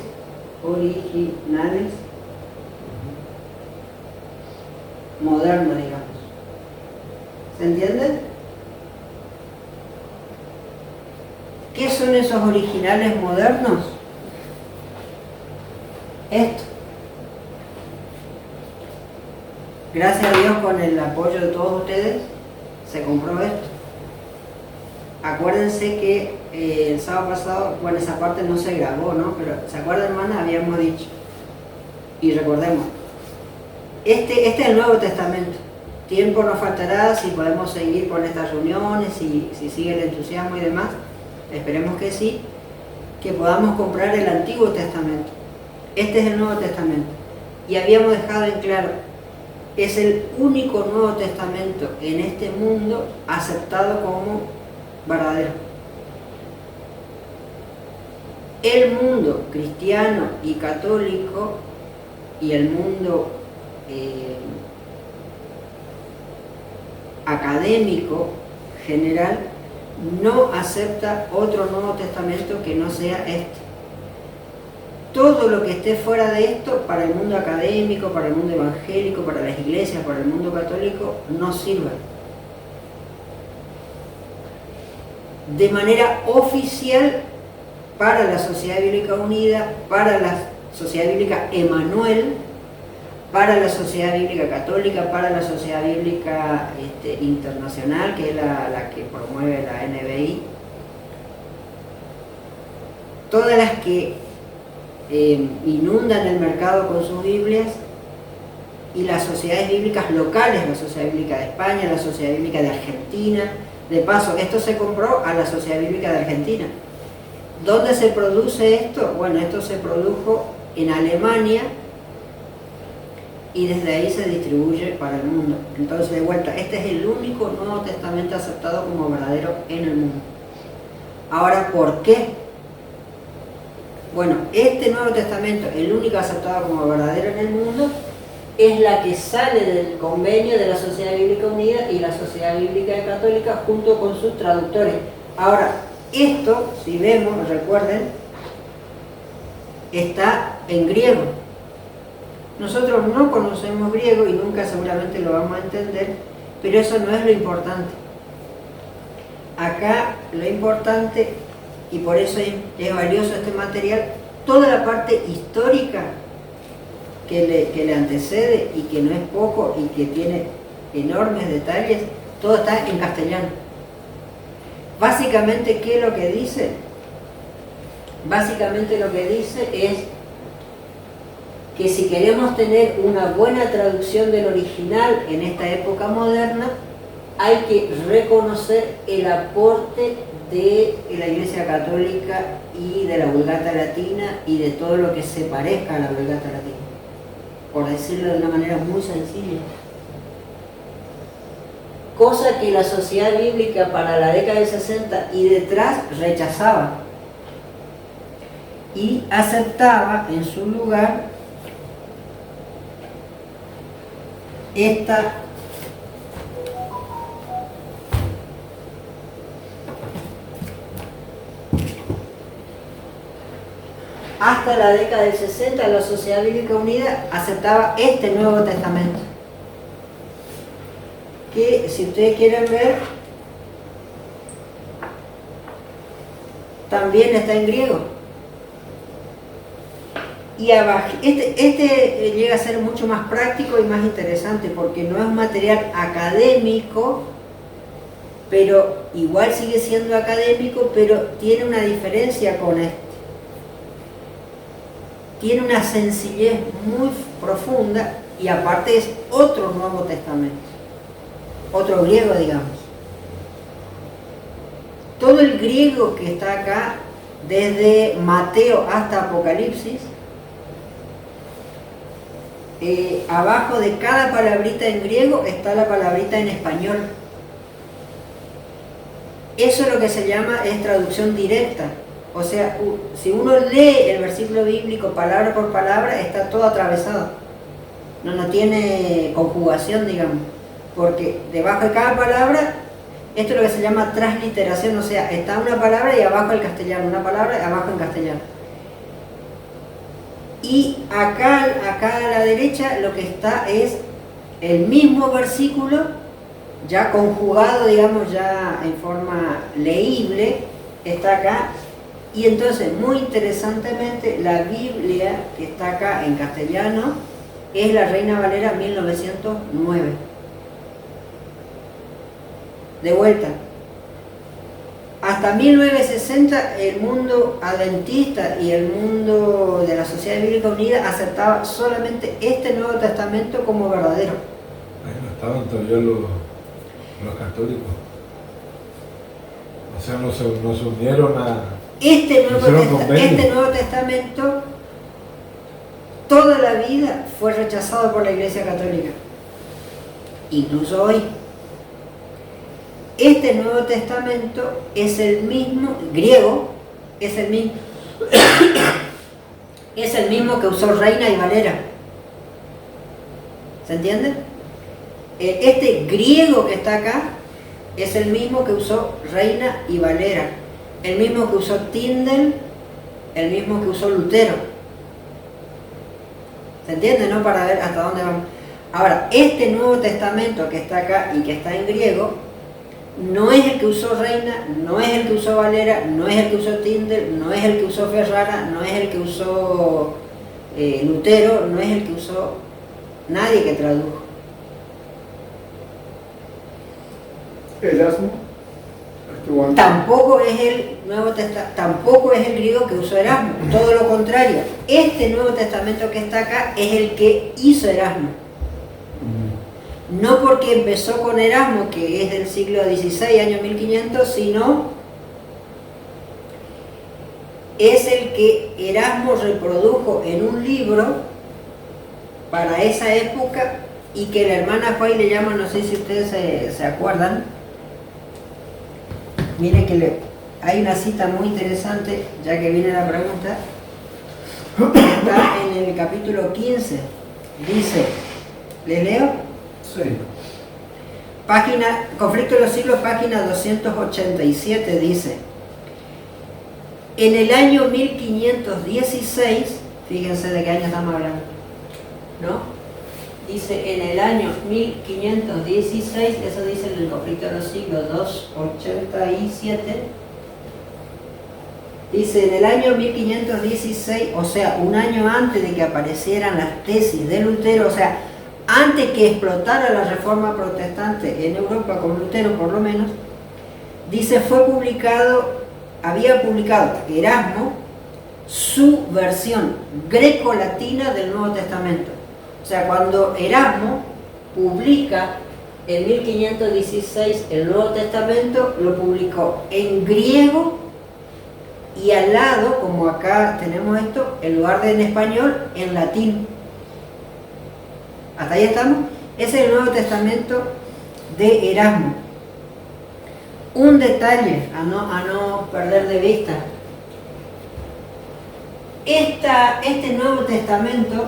modernos, digamos. ¿Se entiende? ¿Qué son esos originales modernos? Esto. Gracias a Dios, con el apoyo de todos ustedes, se compró esto. Acuérdense que el sábado pasado, bueno, esa parte no se grabó, ¿no? Pero, ¿se acuerdan, hermana? Habíamos dicho. Y recordemos, este es el Nuevo Testamento. Tiempo nos faltará si podemos seguir con estas reuniones, si sigue el entusiasmo y demás. Esperemos que sí, que podamos comprar el Antiguo Testamento. Este es el Nuevo Testamento. Y habíamos dejado en claro, es el único Nuevo Testamento en este mundo aceptado como verdadero. El mundo cristiano y católico y el mundo académico general no acepta otro Nuevo Testamento que no sea este. Todo lo que esté fuera de esto, para el mundo académico, para el mundo evangélico, para las iglesias, para el mundo católico, no sirve. De manera oficial, para la Sociedad Bíblica Unida, para la Sociedad Bíblica Emanuel, para la Sociedad Bíblica Católica, para la Sociedad Bíblica Internacional, que es la que promueve la NBI, todas las que inundan el mercado con sus Biblias, y las sociedades bíblicas locales, la Sociedad Bíblica de España, la Sociedad Bíblica de Argentina. De paso, esto se compró a la Sociedad Bíblica de Argentina. ¿Dónde se produce esto? Bueno, esto se produjo en Alemania y desde ahí se distribuye para el mundo. Entonces, de vuelta, este es el único Nuevo Testamento aceptado como verdadero en el mundo. Ahora, ¿por qué? Bueno, este Nuevo Testamento, el único aceptado como verdadero en el mundo, es la que sale del convenio de la Sociedad Bíblica Unida y la Sociedad Bíblica Católica junto con sus traductores. Ahora, esto, si vemos, recuerden, está en griego. Nosotros no conocemos griego y nunca seguramente lo vamos a entender, pero eso no es lo importante. Acá lo importante, y por eso es valioso este material, toda la parte histórica que le antecede y que no es poco y que tiene enormes detalles, todo está en castellano. Básicamente, ¿qué es lo que dice? Básicamente lo que dice es que si queremos tener una buena traducción del original en esta época moderna, hay que reconocer el aporte de la Iglesia Católica y de la Vulgata Latina y de todo lo que se parezca a la Vulgata Latina, por decirlo de una manera muy sencilla. Cosa que la Sociedad Bíblica para la década del 60 y detrás rechazaba y aceptaba en su lugar esta hasta la década del 60 la Sociedad Bíblica Unida aceptaba este Nuevo Testamento, que si ustedes quieren ver también está en griego. Y abajo, este llega a ser mucho más práctico y más interesante porque no es un material académico, pero igual sigue siendo académico, pero tiene una diferencia con este. Tiene una sencillez muy profunda y aparte es otro Nuevo Testamento, otro griego, digamos. Todo el griego que está acá, desde Mateo hasta Apocalipsis, abajo de cada palabrita en griego está la palabrita en español. Eso es lo que se llama es traducción directa. O sea, si uno lee el versículo bíblico palabra por palabra, está todo atravesado. No tiene conjugación, digamos. Porque debajo de cada palabra, esto es lo que se llama transliteración. O sea, está una palabra y abajo el castellano, una palabra y abajo en castellano. Y acá a la derecha lo que está es el mismo versículo, ya conjugado, digamos, ya en forma leíble, está acá. Y entonces, muy interesantemente, la Biblia que está acá en castellano es la Reina Valera 1909. De vuelta. Hasta 1960 el mundo adventista y el mundo de la Sociedad Bíblica Unida aceptaba solamente este Nuevo Testamento como verdadero. Ahí no estaban todavía los católicos. O sea, no se unieron a... Este Nuevo Testamento toda la vida fue rechazado por la Iglesia Católica, incluso hoy. Este Nuevo Testamento es el mismo, griego, es el mismo, es el mismo que usó Reina y Valera. ¿Se entiende? Este griego que está acá es el mismo que usó Reina y Valera, el mismo que usó Tyndale, el mismo que usó Lutero. ¿Se entiende, no? Para ver hasta dónde vamos. Ahora, este Nuevo Testamento que está acá y que está en griego, no es el que usó Reina, no es el que usó Valera, no es el que usó Tyndale, no es el que usó Ferrara, no es el que usó Lutero, no es el que usó nadie que tradujo. Erasmo estuvo antes. Tampoco es el Nuevo Testamento, tampoco es el griego que usó Erasmo, todo lo contrario. Este Nuevo Testamento que está acá es el que hizo Erasmo. no porque empezó con Erasmo, que es del siglo XVI, año 1500, sino es el que Erasmo reprodujo en un libro para esa época y que la hermana Juay le llama, no sé si ustedes se acuerdan. Miren que hay una cita muy interesante, ya que viene la pregunta. Está en el capítulo 15. Dice, ¿les leo? Sí. Página, Conflicto de los Siglos, página 287, dice: en el año 1516, fíjense de qué año estamos hablando, ¿no? Dice, en el año 1516, eso dice en el Conflicto de los Siglos 287, dice, en el año 1516, o sea, un año antes de que aparecieran las tesis de Lutero, o sea, antes que explotara la Reforma Protestante en Europa con Lutero por lo menos, dice, había publicado Erasmo su versión greco-latina del Nuevo Testamento. O sea, cuando Erasmo publica en 1516 el Nuevo Testamento, lo publicó en griego y al lado, como acá tenemos esto, en lugar de en español, en latín. ¿Hasta ahí estamos? Ese es el Nuevo Testamento de Erasmo. Un detalle a no perder de vista. Este Nuevo Testamento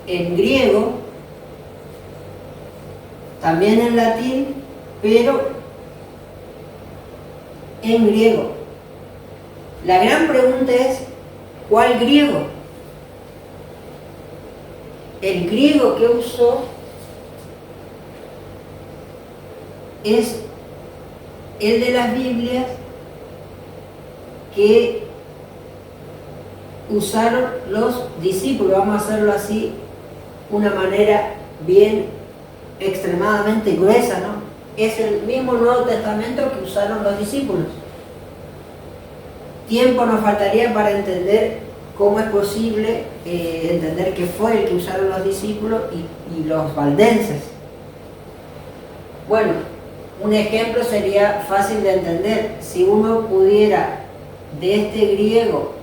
en griego, también en latín, pero en griego. La gran pregunta es, ¿cuál griego? El griego que usó es el de las Biblias que usaron los discípulos, vamos a hacerlo así, una manera bien extremadamente gruesa, ¿no? Es el mismo Nuevo Testamento que usaron los discípulos. Tiempo nos faltaría para entender cómo es posible entender que fue el que usaron los discípulos y los valdenses. Bueno, un ejemplo sería fácil de entender. Si uno pudiera de este griego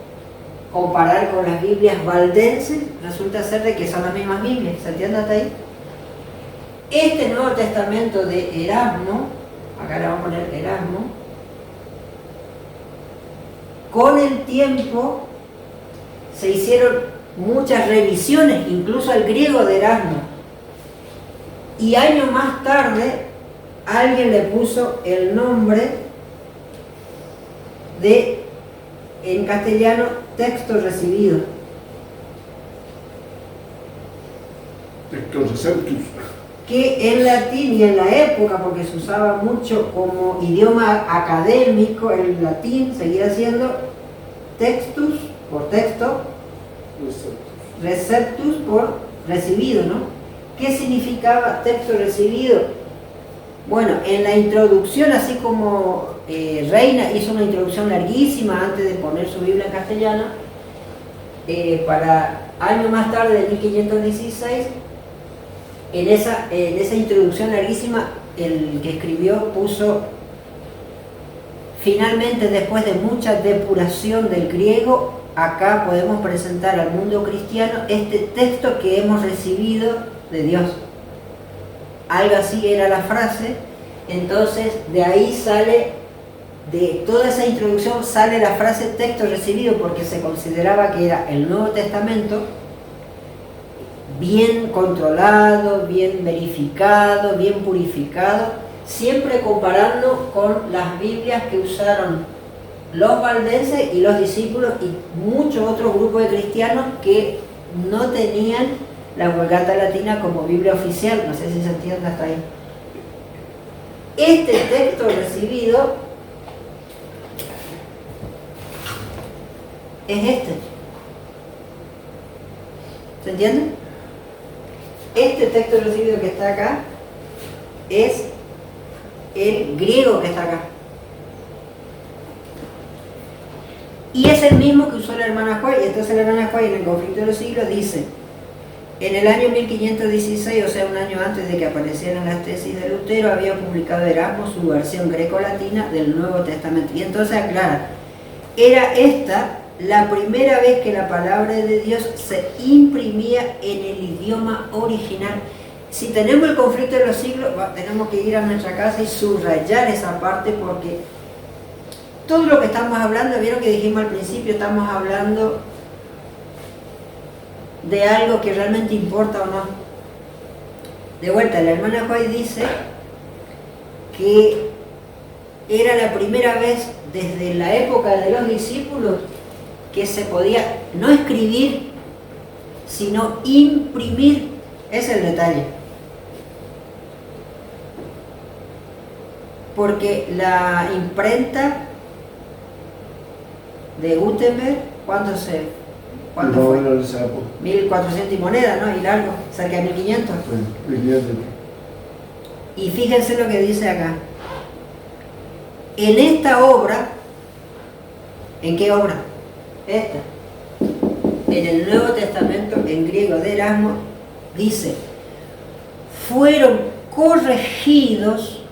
comparar con las Biblias valdenses, resulta ser de que son las mismas Biblias. ¿Se entiende hasta ahí? Este Nuevo Testamento de Erasmo, acá le vamos a poner Erasmo, con el tiempo se hicieron muchas revisiones, incluso al griego de Erasmo. Y años más tarde, alguien le puso el nombre de, en castellano, texto recibido. Texto receptus. Que en latín y en la época, porque se usaba mucho como idioma académico, el latín seguía siendo textus por texto, receptus por recibido, ¿no? ¿Qué significaba texto recibido? Bueno, en la introducción, así como Reina hizo una introducción larguísima antes de poner su Biblia en castellano, para años más tarde, de 1516, en esa introducción larguísima, el que escribió puso, finalmente, después de mucha depuración del griego, acá podemos presentar al mundo cristiano este texto que hemos recibido de Dios. Algo así era la frase. Entonces, de ahí sale, de toda esa introducción sale la frase texto recibido, porque se consideraba que era el Nuevo Testamento bien controlado, bien verificado, bien purificado, siempre comparando con las Biblias que usaron los valdenses y los discípulos y muchos otros grupos de cristianos que no tenían la Vulgata Latina como Biblia oficial. No sé si se entiende hasta ahí. Este texto recibido es este. ¿Se entiende? Este texto recibido que está acá es el griego que está acá. Y es el mismo que usó la hermana Juay. Entonces la hermana Juay en el Conflicto de los Siglos dice En el año 1516, o sea, un año antes de que aparecieran las tesis de Lutero, había publicado Erasmo su versión greco-latina del Nuevo Testamento. Y entonces aclara, era esta la primera vez que la palabra de Dios se imprimía en el idioma original. Si tenemos el conflicto de los siglos, tenemos que ir a nuestra casa y subrayar esa parte, porque todo lo que estamos hablando, vieron que dijimos al principio, estamos hablando de algo que realmente importa o no. De vuelta, la hermana White dice que era la primera vez desde la época de los discípulos que se podía no escribir, sino imprimir. Ese es el detalle. Porque la imprenta de Gutenberg, ¿cuánto fue? 1400 y moneda, ¿no? Y largo, cerca de 1500. Y fíjense lo que dice acá. En esta obra, ¿en qué obra? Esta. En el Nuevo Testamento, en griego de Erasmo, dice, fueron corregidos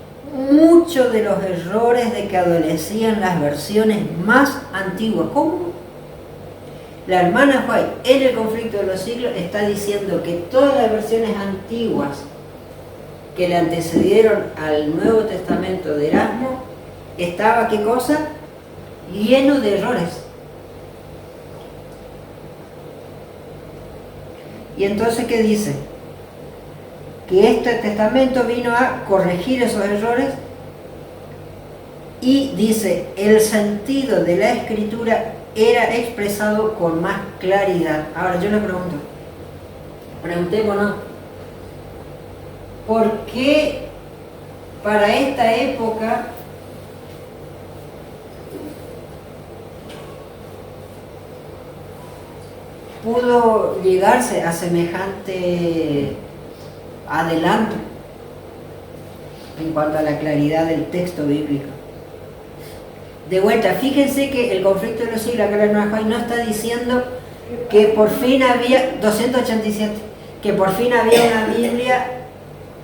muchos de los errores de que adolecían las versiones más antiguas. ¿Cómo? La hermana White, en el conflicto de los siglos, está diciendo que todas las versiones antiguas que le antecedieron al Nuevo Testamento de Erasmo, estaba, ¿qué cosa? Lleno de errores. Y entonces, ¿qué dice? Que este testamento vino a corregir esos errores y dice, el sentido de la escritura era expresado con más claridad. Ahora yo le pregunto, preguntémonos, ¿por qué para esta época pudo llegarse a semejante adelanto en cuanto a la claridad del texto bíblico? De vuelta, fíjense que el conflicto de los siglos, acá la hermana White no está diciendo que por fin había, 287, que por fin había una Biblia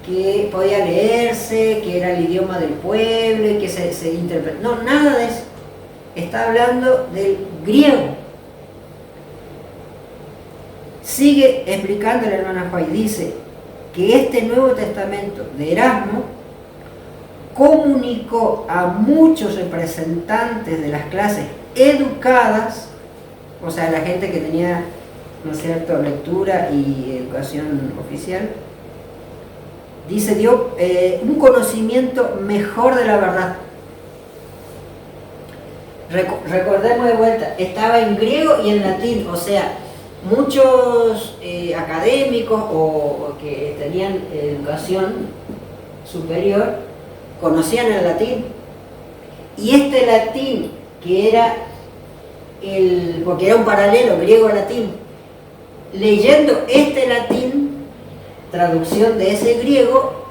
que podía leerse, que era el idioma del pueblo y que se interpretaba. No, nada de eso. Está hablando del griego. Sigue explicando la hermana White, dice que este Nuevo Testamento de Erasmo comunicó a muchos representantes de las clases educadas, o sea, la gente que tenía, ¿no es cierto?, lectura y educación oficial, dice, dio un conocimiento mejor de la verdad. Recordemos de vuelta, estaba en griego y en latín, o sea, muchos académicos o que tenían educación superior conocían el latín, y este latín que era porque era un paralelo griego-latín, leyendo este latín, traducción de ese griego,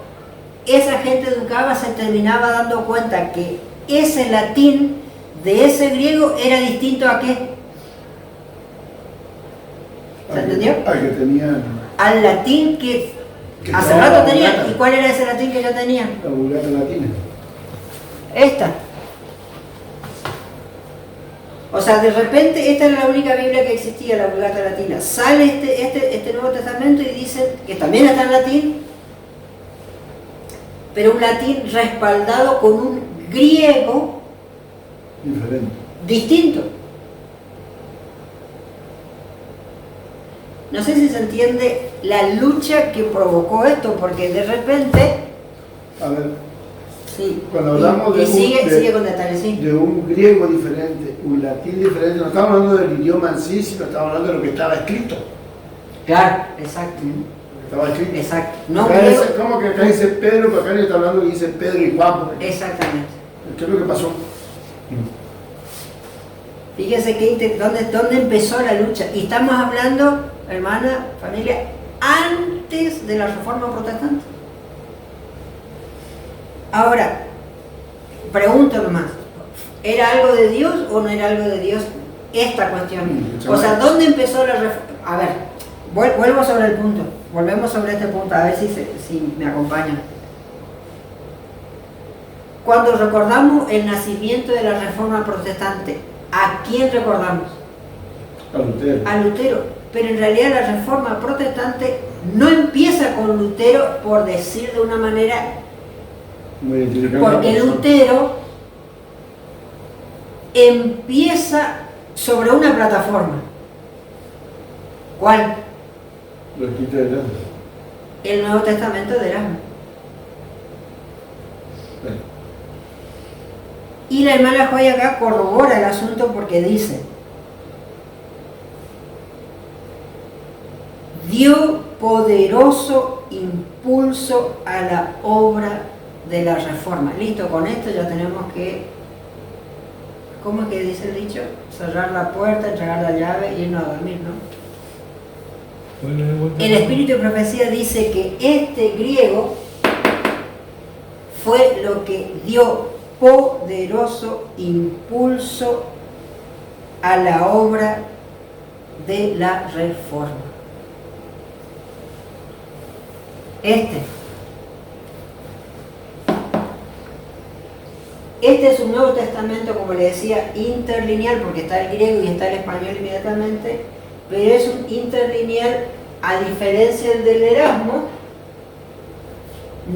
esa gente educada se terminaba dando cuenta que ese latín de ese griego era distinto a qué. ¿Se entendió? Que tenían. Al latín que hace rato tenían. ¿Y cuál era ese latín que ya tenían? La Vulgata latina. Esta. O sea, de repente esta era la única Biblia que existía, la Vulgata latina. Sale este Nuevo Testamento y dice que también está en latín, pero un latín respaldado con un griego diferente, distinto. No sé si se entiende la lucha que provocó esto, porque de repente... A ver, sí, cuando hablamos sigue con detalles, sí. De un griego diferente, un latín diferente, no estamos hablando del idioma en sí, sino estamos hablando de lo que estaba escrito. Claro, exacto. Estaba escrito. Exacto. No acá griego... ¿Cómo que acá dice Pedro, pero acá le está hablando que dice Pedro y Juan? Exactamente. ¿Qué es lo que pasó? Fíjese que dónde empezó la lucha. Y estamos hablando, hermana, familia, antes de la Reforma Protestante. Ahora, pregunto nomás, ¿era algo de Dios o no era algo de Dios esta cuestión? O sea, ¿dónde empezó la reforma? A ver, Vuelvo sobre el punto, volvemos sobre este punto, a ver si me acompañan. Cuando recordamos el nacimiento de la Reforma Protestante, ¿a quién recordamos? A Lutero. A Lutero. Pero en realidad la Reforma Protestante no empieza con Lutero, por decir de una manera, porque Lutero empieza sobre una plataforma. ¿Cuál? Los escritos de Erasmo. El Nuevo Testamento de Erasmo. Y la hermana Joy acá corrobora el asunto porque dice: dio poderoso impulso a la obra de la reforma. Listo, con esto ya tenemos que, ¿cómo es que dice el dicho? Cerrar la puerta, entregar la llave y irnos a dormir, ¿no? El Espíritu de Profecía dice que este griego fue lo que dio poderoso impulso a la obra de la reforma. Este es un Nuevo Testamento, como le decía, interlineal, porque está el griego y está el español inmediatamente, pero es un interlineal, a diferencia del Erasmo,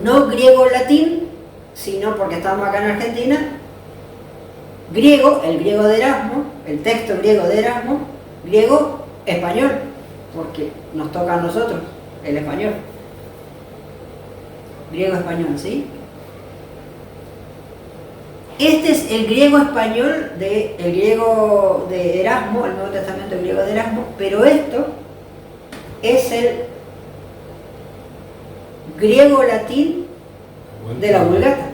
no griego-latín, sino, porque estamos acá en Argentina, griego, el griego de Erasmo, el texto griego de Erasmo, griego-español, porque nos toca a nosotros el español. Griego-español, ¿sí? Este es el griego-español el griego de Erasmo, el Nuevo Testamento griego de Erasmo, pero esto es el griego-latín de la Vulgata,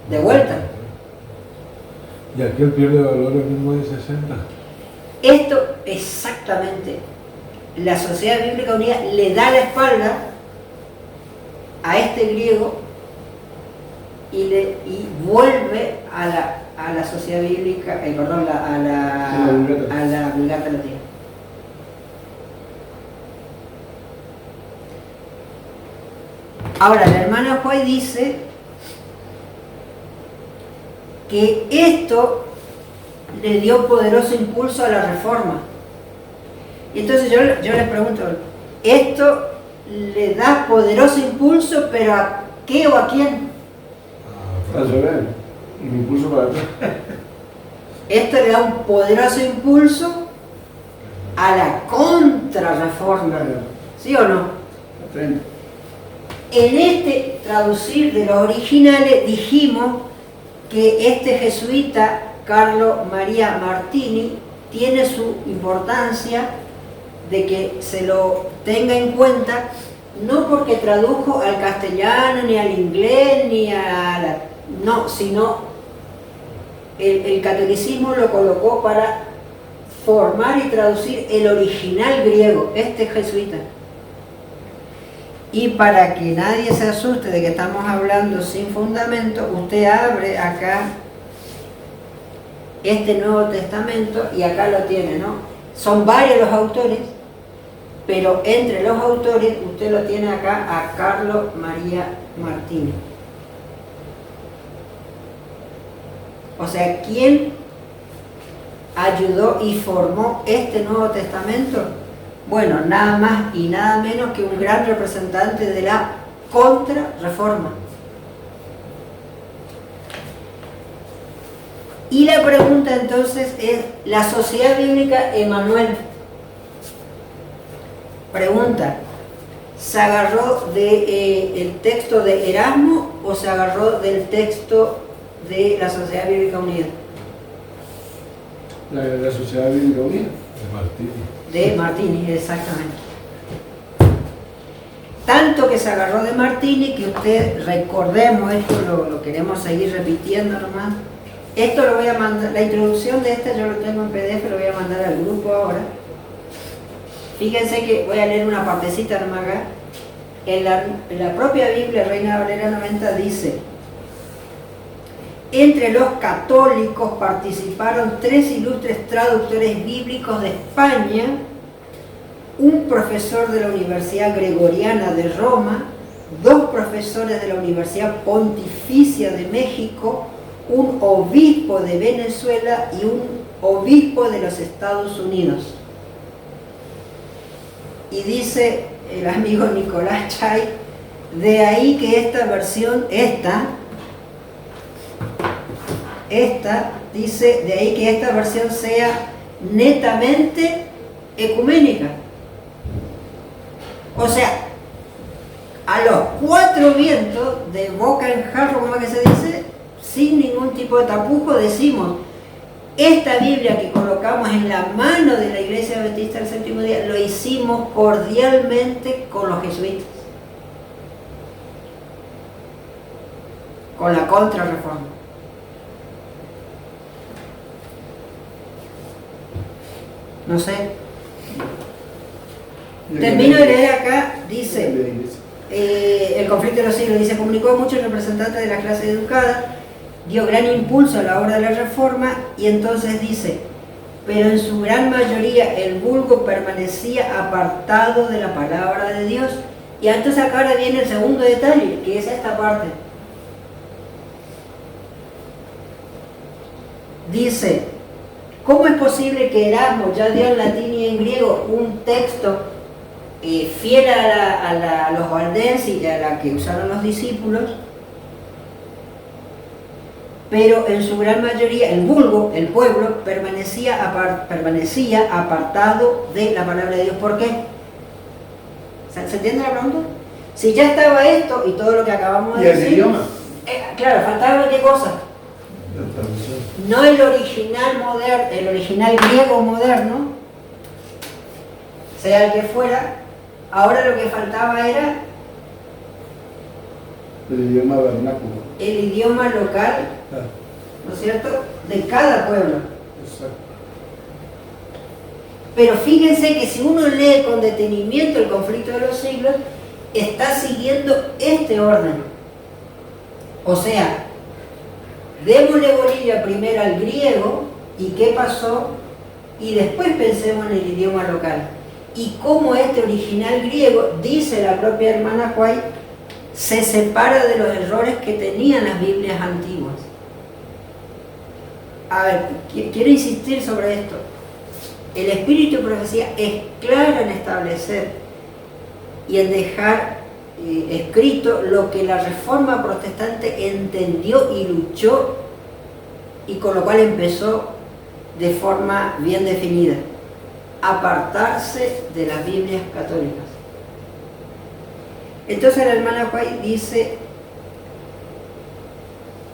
de vuelta. ¿Y aquel pierde valor el mismo de 60? Esto exactamente. La Sociedad Bíblica Unida le da la espalda a este griego y vuelve a la Sociedad Bíblica, perdón, a la Vulgata latina. Ahora, la hermana Joy dice que esto le dio poderoso impulso a la reforma. Y entonces yo les pregunto, ¿esto le da poderoso impulso, pero a qué o a quién? A Soler. Un impulso para atrás. Esto le da un poderoso impulso a la contrarreforma. ¿Sí o no? Atento. En este traducir de los originales dijimos que este jesuita, Carlo Maria Martini, tiene su importancia de que se lo tenga en cuenta, no porque tradujo al castellano, ni al inglés, ni no, sino el catolicismo lo colocó para formar y traducir el original griego, este jesuita. Y para que nadie se asuste de que estamos hablando sin fundamento, usted abre acá este Nuevo Testamento y acá lo tiene, ¿no? Son varios los autores, pero entre los autores usted lo tiene acá a Carlo Maria Martini. O sea, ¿quién ayudó y formó este Nuevo Testamento? Bueno, nada más y nada menos que un gran representante de la contrarreforma. Y la pregunta entonces es, ¿la Sociedad Bíblica Emanuel? Pregunta, ¿se agarró del texto de Erasmo o se agarró del texto de la Sociedad Bíblica Unida? La Sociedad Bíblica Unida. De Martini. De Martini, exactamente. Tanto que se agarró de Martini que usted, recordemos, esto lo queremos seguir repitiendo nomás. Esto lo voy a mandar, la introducción de esta yo lo tengo en PDF, lo voy a mandar al grupo ahora. Fíjense que voy a leer una partecita nomás acá. En la propia Biblia, Reina Valera 90, dice: entre los católicos participaron 3 ilustres traductores bíblicos de España un profesor de la Universidad Gregoriana de Roma, 2 profesores de la Universidad Pontificia de México, un obispo de Venezuela y un obispo de los Estados Unidos. Y dice el amigo Nicolás Chay, de ahí que esta versión, dice, de ahí que esta versión sea netamente ecuménica. O sea, a los 4 vientos, de boca en jarro, como que se dice, sin ningún tipo de tapujo, decimos, esta Biblia que colocamos en la mano de la Iglesia Adventista del Séptimo Día, lo hicimos cordialmente con los jesuitas, con la Contrarreforma. No sé. Termino de leer acá, dice, el conflicto de los siglos, dice, comunicó a muchos representantes de la clase educada, dio gran impulso a la obra de la Reforma, y entonces dice, pero en su gran mayoría el vulgo permanecía apartado de la palabra de Dios. Y entonces acá ahora viene el segundo detalle, que es esta parte. Dice, ¿cómo es posible que Erasmo ya dio en latín y en griego un texto fiel a los valdenses y a la que usaron los discípulos, pero en su gran mayoría el vulgo, el pueblo, permanecía apartado de la palabra de Dios? ¿Por qué? ¿Se entiende la pregunta? Si ya estaba esto y todo lo que acabamos de decir... ¿Y el idioma? Claro, faltaba qué cosa. No el original moderno, el original griego moderno, sea el que fuera. Ahora lo que faltaba era el idioma vernáculo. El idioma local, ¿no es cierto?, de cada pueblo. Exacto. Pero fíjense que si uno lee con detenimiento el conflicto de los siglos, está siguiendo este orden. O sea, démosle bolilla primero al griego y qué pasó, y después pensemos en el idioma local. Y cómo este original griego, dice la propia hermana White, se separa de los errores que tenían las Biblias antiguas. A ver, quiero insistir sobre esto. El espíritu de profecía es claro en establecer y en dejar escrito lo que la Reforma Protestante entendió y luchó, y con lo cual empezó de forma bien definida: apartarse de las Biblias católicas. Entonces la hermana White dice,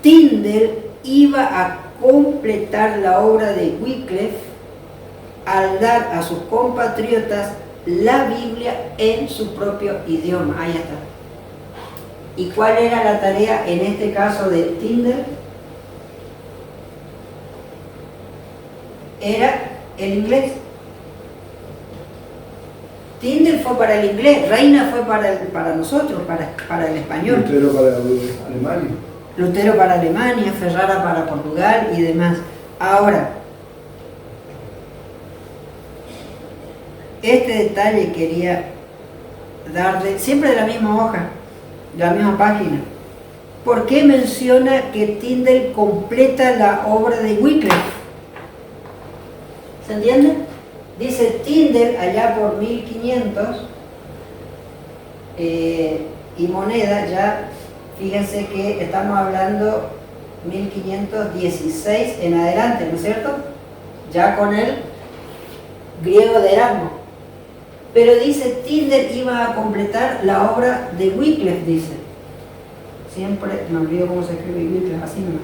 Tyndale iba a completar la obra de Wycliffe al dar a sus compatriotas la Biblia en su propio idioma. Ahí está. ¿Y cuál era la tarea en este caso de Tyndale? Era el inglés. Tyndale fue para el inglés, Reina fue para nosotros, para el español. Lutero para Alemania. Lutero para Alemania, Ferrara para Portugal y demás. Ahora, este detalle quería darle, siempre de la misma hoja, de la misma página. ¿Por qué menciona que Tyndale completa la obra de Wycliffe? ¿Se entiende? Dice Tyndale allá por 1500 y moneda, ya fíjense que estamos hablando 1516 en adelante, ¿no es cierto? Ya con el griego de Erasmo. Pero dice Tyndale iba a completar la obra de Wycliffe, dice. Siempre me olvido cómo se escribe Wycliffe, así nomás.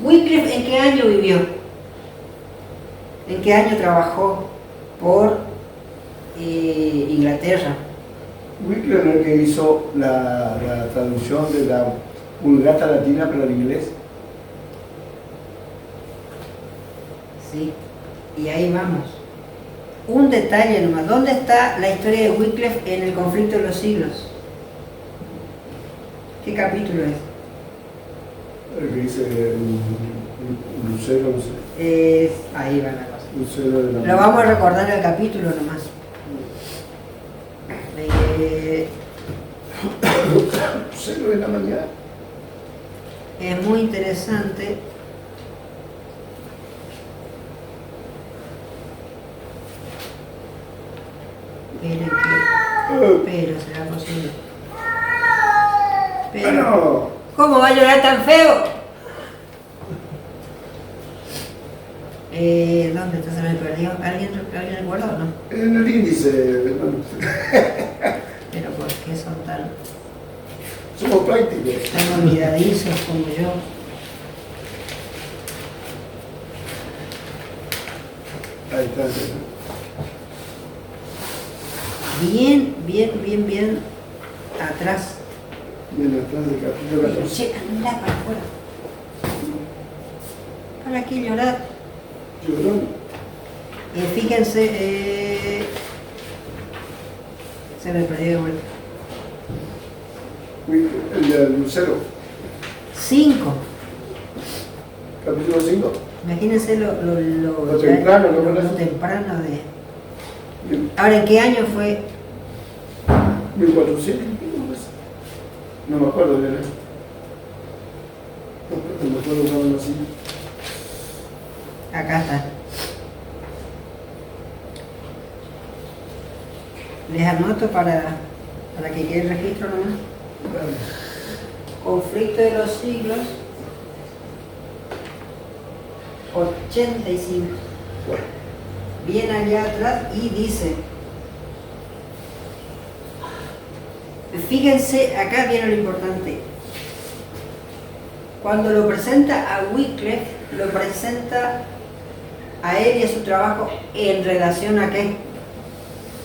Wycliffe, ¿en qué año vivió? ¿En qué año trabajó por Inglaterra? Wycliffe es el que hizo la traducción de la Vulgata Latina para el inglés. Sí, y ahí vamos. Un detalle nomás. ¿Dónde está la historia de Wycliffe en el conflicto de los siglos? ¿Qué capítulo es? El que dice Lucero, no sé. Ahí va la cosa. Lucero de la Lo vamos a recordar en el capítulo nomás. Lucero de la mañana. Es muy interesante. Pero será posible. Pero, Bueno, ¿cómo va a llorar tan feo? ¿Dónde está? Se me perdió. ¿Alguien recuerda o no? en el índice, bueno, Pero ¿por qué son tan somos prácticos. olvidadizos como yo? Ahí está. Bien atrás. Bien atrás del capítulo 14. Che, anda para afuera. ¿Para qué llorar? Llorón. Fíjense, se me perdió de vuelta. El de Lucero, 5. capítulo 5. Imagínense lo temprano, ¿no? lo temprano de... Bien. Ahora, ¿en qué año fue? 1400. No me acuerdo bien. No me acuerdo cuándo nací. Acá está. Les anoto para que quede el registro nomás. Dale. Conflicto de los siglos 85. Bueno, Bien allá atrás y dice, fíjense, acá viene lo importante. Cuando lo presenta a Wycliffe, lo presenta a él y a su trabajo en relación a qué.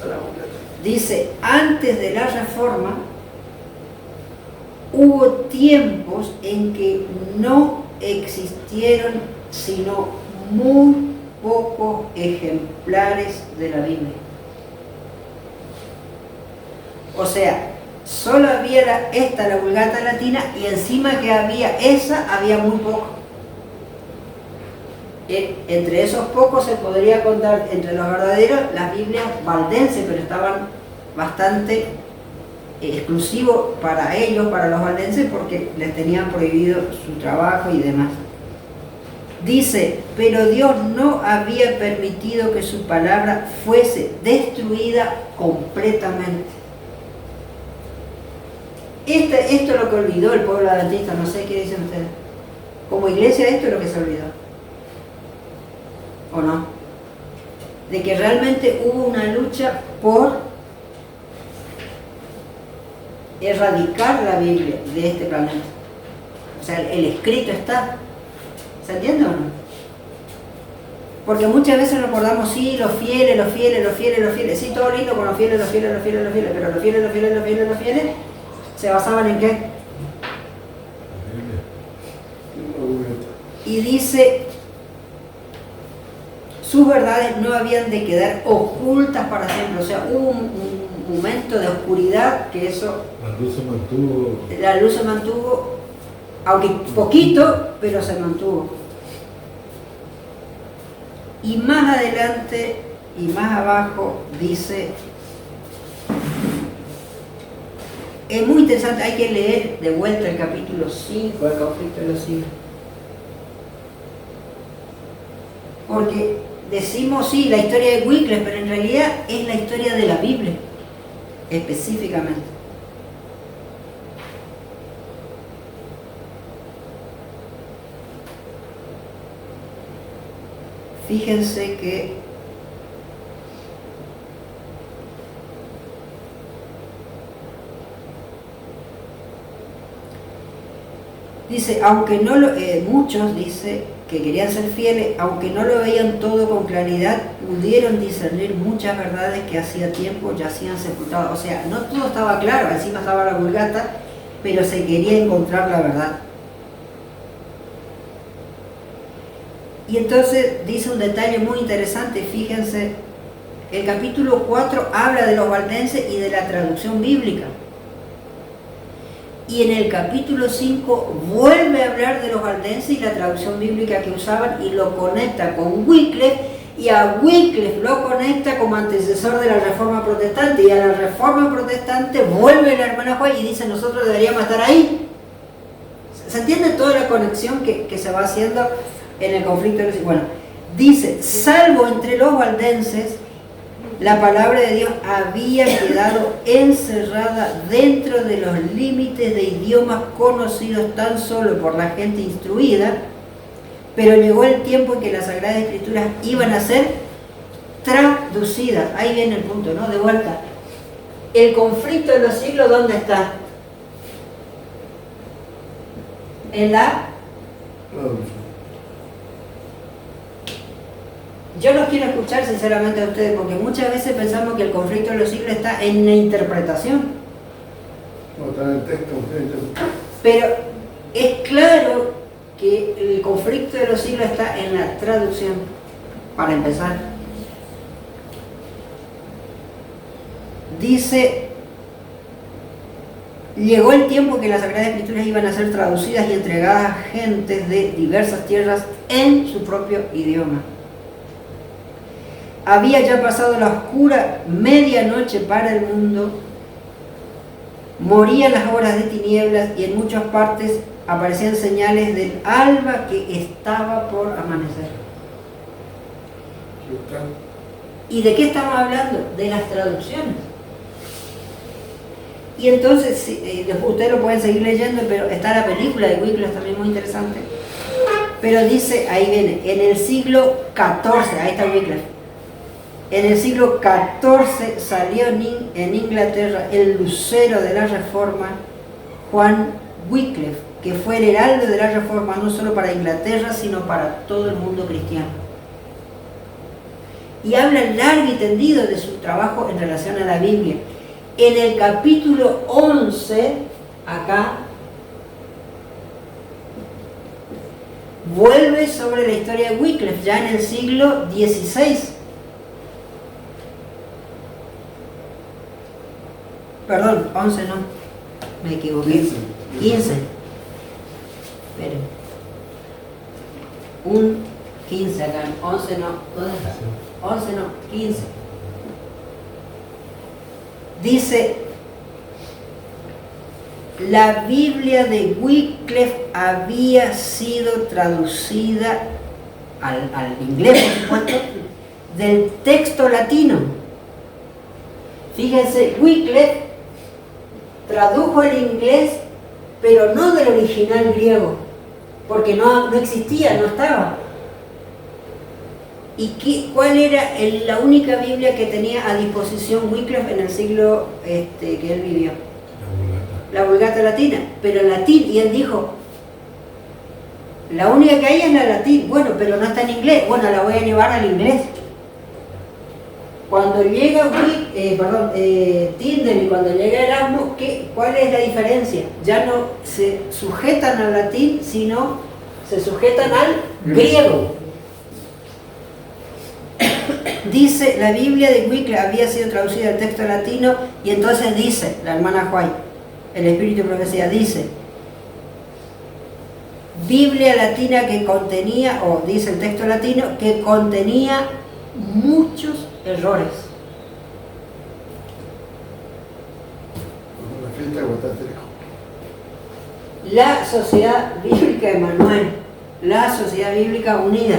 a la boca. Dice, antes de la Reforma hubo tiempos en que no existieron sino muy pocos ejemplares de la Biblia. O sea, solo había la Vulgata latina, y encima que había esa, había muy poco. Entre esos pocos se podría contar, entre los verdaderos, las Biblias valdenses, pero estaban bastante exclusivos para ellos, para los valdenses, porque les tenían prohibido su trabajo y demás. Dice, pero Dios no había permitido que su palabra fuese destruida completamente. Esto es lo que olvidó el pueblo adventista, no sé qué dicen ustedes. Como iglesia esto es lo que se olvidó. ¿O no? De que realmente hubo una lucha por erradicar la Biblia de este planeta. O sea, el escrito está. ¿Se entiende o no? Porque muchas veces recordamos, sí, los fieles, sí, todo lindo con los fieles, pero los fieles, ¿se basaban en qué? Y dice, sus verdades no habían de quedar ocultas para siempre. O sea, hubo un momento de oscuridad que eso... La luz se mantuvo, aunque poquito, pero se mantuvo. Y más adelante y más abajo dice, es muy interesante, hay que leer de vuelta el capítulo 5 del conflicto de los siglos. Porque decimos, sí, la historia de Wycliffe, pero en realidad es la historia de la Biblia, específicamente. Fíjense que dice, aunque no lo, muchos dice que querían ser fieles, aunque no lo veían todo con claridad, pudieron discernir muchas verdades que hacía tiempo yacían sepultadas. O sea, no todo estaba claro, encima estaba la Vulgata, pero se quería encontrar la verdad. Y entonces dice un detalle muy interesante, fíjense, el capítulo 4 habla de los valdenses y de la traducción bíblica. Y en el capítulo 5 vuelve a hablar de los valdenses y la traducción bíblica que usaban y lo conecta con Wycliffe Y a Wycliffe lo conecta como antecesor de la Reforma Protestante, y a la Reforma Protestante vuelve la hermana White y dice: nosotros deberíamos estar ahí. ¿Se entiende toda la conexión que se va haciendo en el conflicto? Bueno, dice: salvo entre los valdenses, la palabra de Dios había quedado encerrada dentro de los límites de idiomas conocidos tan solo por la gente instruida, pero llegó el tiempo en que las Sagradas Escrituras iban a ser traducidas. Ahí viene el punto, ¿no? De vuelta. El conflicto de los siglos, ¿dónde está? En la... Yo los quiero escuchar sinceramente a ustedes, porque muchas veces pensamos que el conflicto de los siglos está en la interpretación. No, está en el texto. Pero es claro que el conflicto de los siglos está en la traducción, para empezar. Dice: llegó el tiempo que las Sagradas Escrituras iban a ser traducidas y entregadas a gentes de diversas tierras en su propio idioma. Había ya pasado la oscura medianoche para el mundo, morían las horas de tinieblas y en muchas partes aparecían señales del alba que estaba por amanecer. ¿Y de qué estamos hablando? De las traducciones. Y entonces, ustedes lo pueden seguir leyendo, pero está la película de Wycliffe también muy interesante. Pero dice, ahí viene, en el siglo XIV, ahí está Wycliffe. En el siglo XIV salió en Inglaterra el lucero de la Reforma, Juan Wycliffe, que fue el heraldo de la Reforma no solo para Inglaterra, sino para todo el mundo cristiano. Y habla largo y tendido de su trabajo en relación a la Biblia. En el capítulo 11, acá, vuelve sobre la historia de Wycliffe, ya en el siglo XVI. Perdón, 11 no, me equivoqué. 15. Esperen. Un 15 acá, 11 no. ¿Dónde está? 11 no, 15. Dice: la Biblia de Wycliffe había sido traducida al inglés, por supuesto, del texto latino. Fíjense, Wycliffe tradujo el inglés, pero no del original griego, porque no existía, no estaba. ¿Y cuál era la única Biblia que tenía a disposición Wycliffe en el siglo que él vivió? La Vulgata Latina, pero en latín, y él dijo, la única que hay es la latín. Bueno, pero no está en inglés. Bueno, la voy a llevar al inglés. Cuando llega Tyndale y cuando llega Erasmo, ¿cuál es la diferencia? Ya no se sujetan al latín, sino se sujetan al griego. Dice, la Biblia de Wycliffe había sido traducida al texto latino, y entonces dice, la hermana White, el Espíritu de Profecía, dice, Biblia latina que contenía, o dice el texto latino, que contenía muchos errores. La Sociedad Bíblica Emanuel, la Sociedad Bíblica Unida,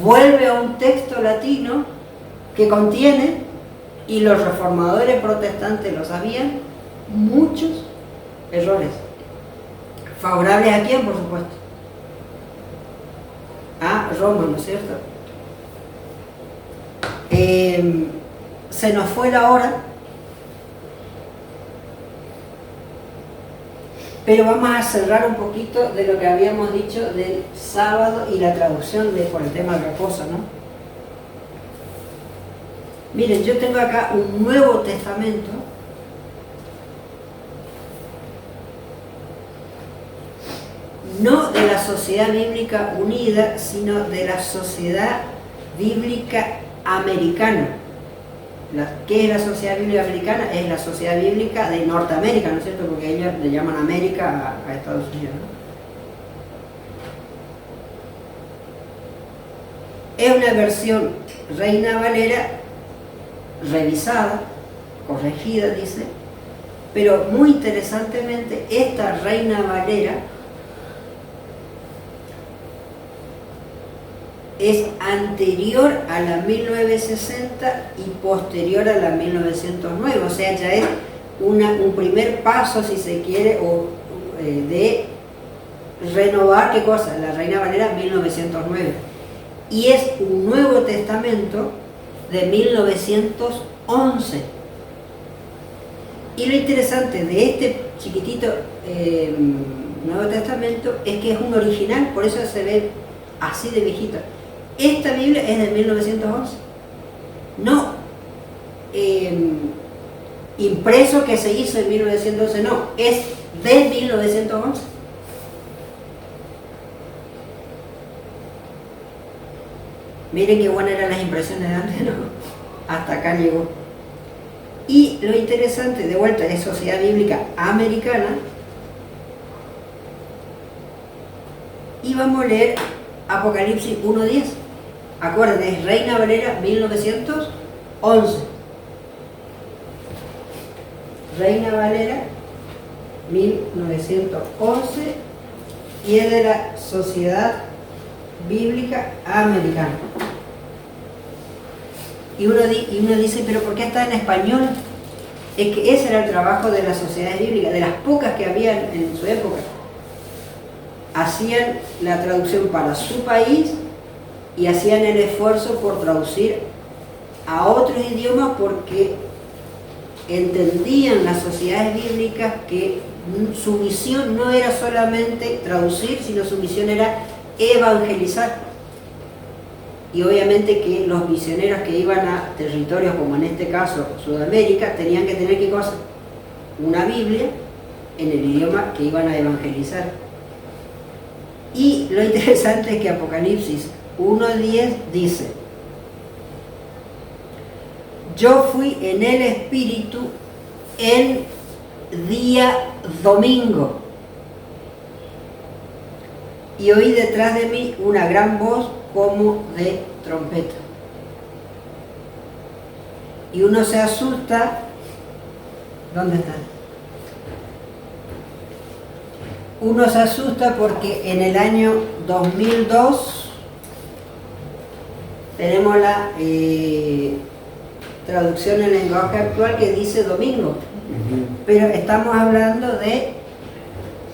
vuelve a un texto latino que contiene, y los reformadores protestantes lo sabían, muchos errores. ¿Favorables a quién, por supuesto? A Roma, ¿no es cierto? Se nos fue la hora, pero vamos a cerrar un poquito de lo que habíamos dicho del sábado y la traducción por el tema del reposo, ¿no? Miren, yo tengo acá un Nuevo Testamento no de la Sociedad Bíblica Unida, sino de la Sociedad Bíblica Americana. ¿Qué es la Sociedad Bíblica Americana? Es la Sociedad Bíblica de Norteamérica, ¿no es cierto? Porque ellos le llaman América a Estados Unidos, ¿no? Es una versión Reina Valera revisada, corregida, dice, pero muy interesantemente esta Reina Valera es anterior a la 1960 y posterior a la 1909, o sea, ya es un primer paso, si se quiere, de renovar, ¿qué cosa? La Reina Valera 1909. Y es un Nuevo Testamento de 1911. Y lo interesante de este chiquitito Nuevo Testamento es que es un original, por eso se ve así de viejito. Esta Biblia es de 1911, no impreso que se hizo en 1911, no, es de 1911. Miren qué buenas eran las impresiones de antes, ¿no? Hasta acá llegó. Y lo interesante, de vuelta, es Sociedad Bíblica Americana, y vamos a leer Apocalipsis 1:10. Acuérdense, es Reina Valera 1911. Reina Valera 1911 y es de la Sociedad Bíblica Americana. Y uno dice, pero ¿por qué está en español? Es que ese era el trabajo de las sociedades bíblicas, de las pocas que había en su época. Hacían la traducción para su país y hacían el esfuerzo por traducir a otros idiomas porque entendían las sociedades bíblicas que su misión no era solamente traducir, sino su misión era evangelizar. Y obviamente que los misioneros que iban a territorios como en este caso Sudamérica tenían que tener ¿qué cosa? Una Biblia en el idioma que iban a evangelizar. Y lo interesante es que Apocalipsis 1:10 dice: yo fui en el Espíritu el día domingo y oí detrás de mí una gran voz como de trompeta. Y uno se asusta. ¿Dónde está? Uno se asusta porque en el año 2002 tenemos la traducción en lenguaje actual que dice domingo, pero estamos hablando de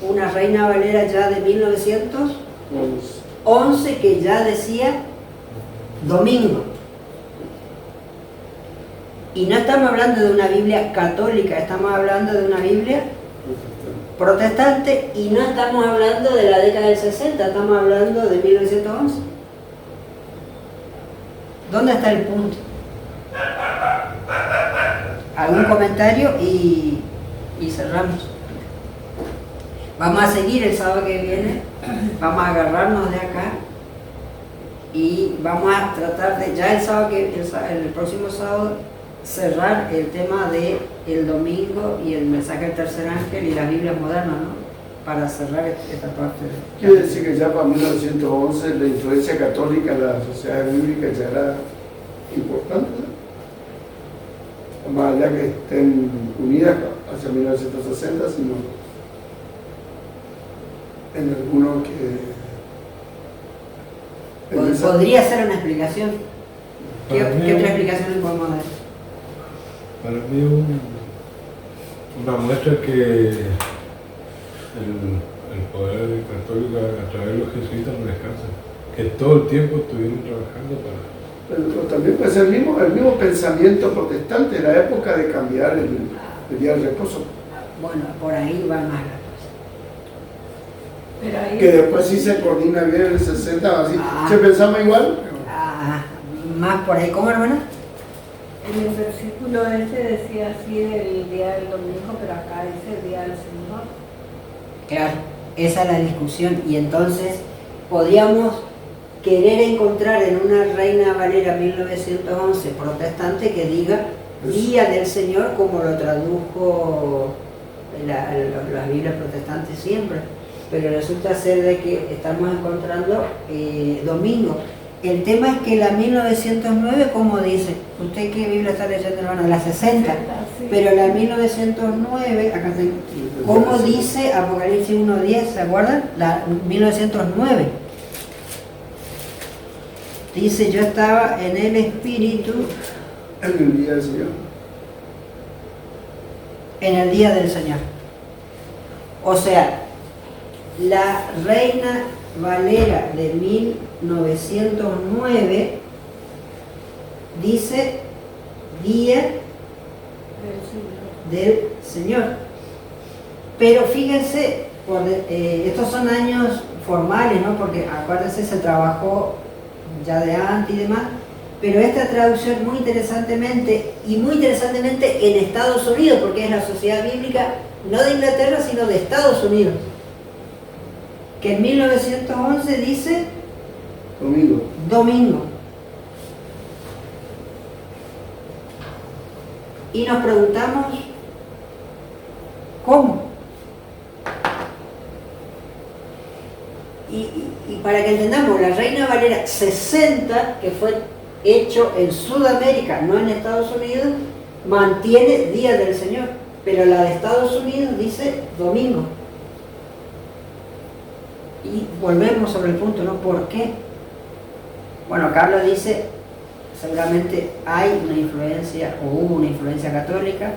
una Reina Valera ya de 1911 que ya decía domingo. Y no estamos hablando de una Biblia católica, estamos hablando de una Biblia protestante y no estamos hablando de la década del 60, estamos hablando de 1911. ¿Dónde está el punto? ¿Algún comentario? Y cerramos. Vamos a seguir el sábado que viene, vamos a agarrarnos de acá y vamos a tratar de, ya el próximo sábado, cerrar el tema de el domingo y el mensaje del tercer ángel y las Biblias modernas, ¿no? Para cerrar esta parte. Quiere decir que ya para 1911 la influencia católica en la sociedad bíblica ya era importante, ¿no? Más allá que estén unidas hacia 1960, sino en alguno que... Podría ser una explicación. ¿Qué otra explicación le podemos dar? Para mí una muestra que el poder católico a través de los jesuitas no descansa, que todo el tiempo estuvieron trabajando para... Pero también puede ser el mismo pensamiento protestante de la época de cambiar el día del reposo. Bueno, por ahí va más la cosa. Pero ahí... Que después sí se coordina bien el 60, así. ¿Se pensamos igual? Más por ahí, ¿cómo, hermana? En el versículo ese decía así el día del domingo, pero acá dice el día del Señor. Claro, esa es la discusión. Y entonces podríamos querer encontrar en una Reina Valera 1911 protestante que diga Día del Señor, como lo tradujo las Biblias protestantes siempre. Pero resulta ser de que estamos encontrando domingo. El tema es que la 1909, ¿cómo dice? ¿Usted qué Biblia está leyendo, hermano? La 60. Sí. Pero la 1909, acá tengo, ¿cómo dice Apocalipsis 1.10? ¿Se acuerdan? La 1909. Dice, yo estaba en el Espíritu En el día del Señor. en el día del Señor. O sea, la Reina Valera de 1909 dice día del Señor. Pero fíjense, estos son años formales, ¿no? Porque acuérdense, se trabajó ya de antes y demás, pero esta traducción muy interesantemente en Estados Unidos, porque es la Sociedad Bíblica no de Inglaterra, sino de Estados Unidos, que en 1911 dice Domingo. domingo. Y nos preguntamos, ¿cómo? Y para que entendamos, la Reina Valera 60, que fue hecho en Sudamérica, no en Estados Unidos, mantiene Día del Señor, pero la de Estados Unidos dice domingo. Y volvemos sobre el punto, ¿no? ¿Por qué? Bueno, Carlos dice, seguramente hay una influencia, o hubo una influencia católica,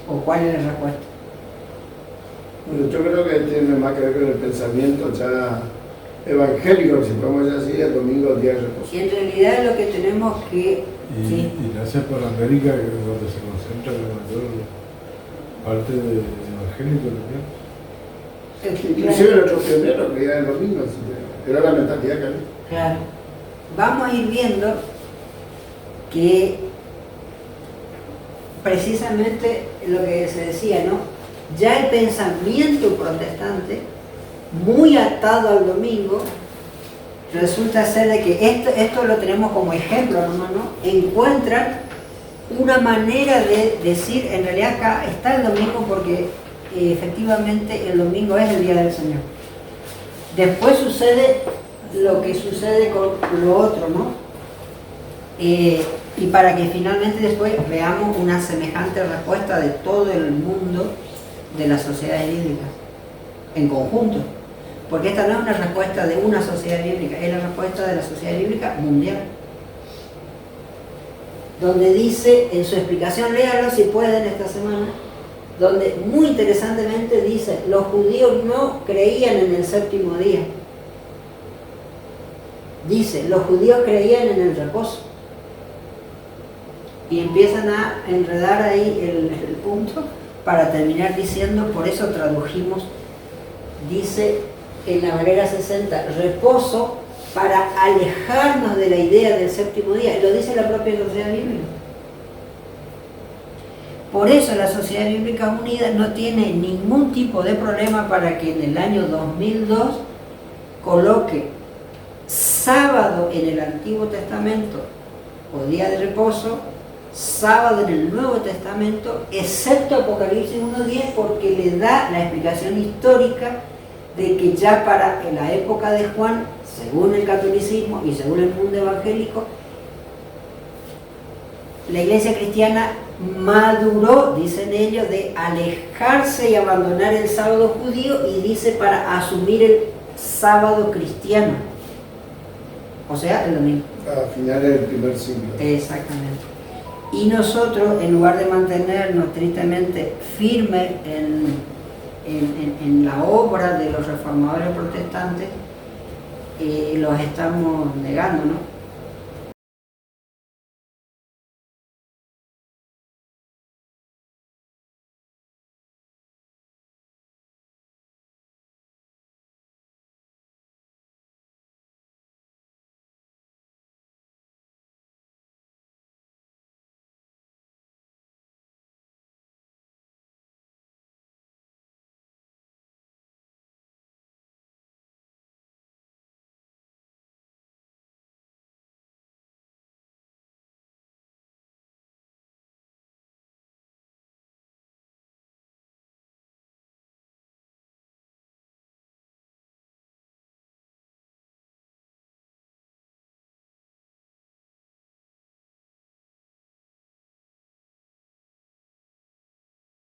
o cuál es la respuesta. Bueno, yo creo que tiene más que ver con el pensamiento ya evangélico, si podemos decir así, el domingo día de reposo. Y en realidad lo que tenemos que... Y, sí. y nace por América, que es donde se concentra la mayor parte de evangélico también. Inclusive nuestros pioneros creían el domingo, así que era la mentalidad que había. Claro. Vamos a ir viendo que precisamente lo que se decía, ¿no? Ya el pensamiento protestante, muy atado al domingo, resulta ser de que esto lo tenemos como ejemplo, hermano, encuentran una manera de decir, en realidad acá está el domingo porque efectivamente el domingo es el día del Señor. Después sucede lo que sucede con lo otro, ¿no? Y para que finalmente después veamos una semejante respuesta de todo el mundo de las sociedades bíblicas en conjunto, porque esta no es una respuesta de una sociedad bíblica, es la respuesta de la sociedad bíblica mundial, donde dice en su explicación, léalo si pueden esta semana, donde muy interesantemente dice, los judíos no creían en el séptimo día, dice, los judíos creían en el reposo, y empiezan a enredar ahí el punto para terminar diciendo, por eso tradujimos, dice en la Valera 60, reposo para alejarnos de la idea del séptimo día, y lo dice la propia Sociedad Bíblica. Por eso la Sociedad Bíblica Unida no tiene ningún tipo de problema para que en el año 2002 coloque sábado en el Antiguo Testamento o día de reposo, sábado en el Nuevo Testamento, excepto Apocalipsis 1.10, porque le da la explicación histórica de que ya para la época de Juan, según el catolicismo y según el mundo evangélico, la iglesia cristiana maduró, dicen ellos, de alejarse y abandonar el sábado judío, y dice para asumir el sábado cristiano, o sea, el domingo. A finales del primer siglo. Exactamente. Y nosotros, en lugar de mantenernos tristemente firmes en la obra de los reformadores protestantes, los estamos negando, ¿no?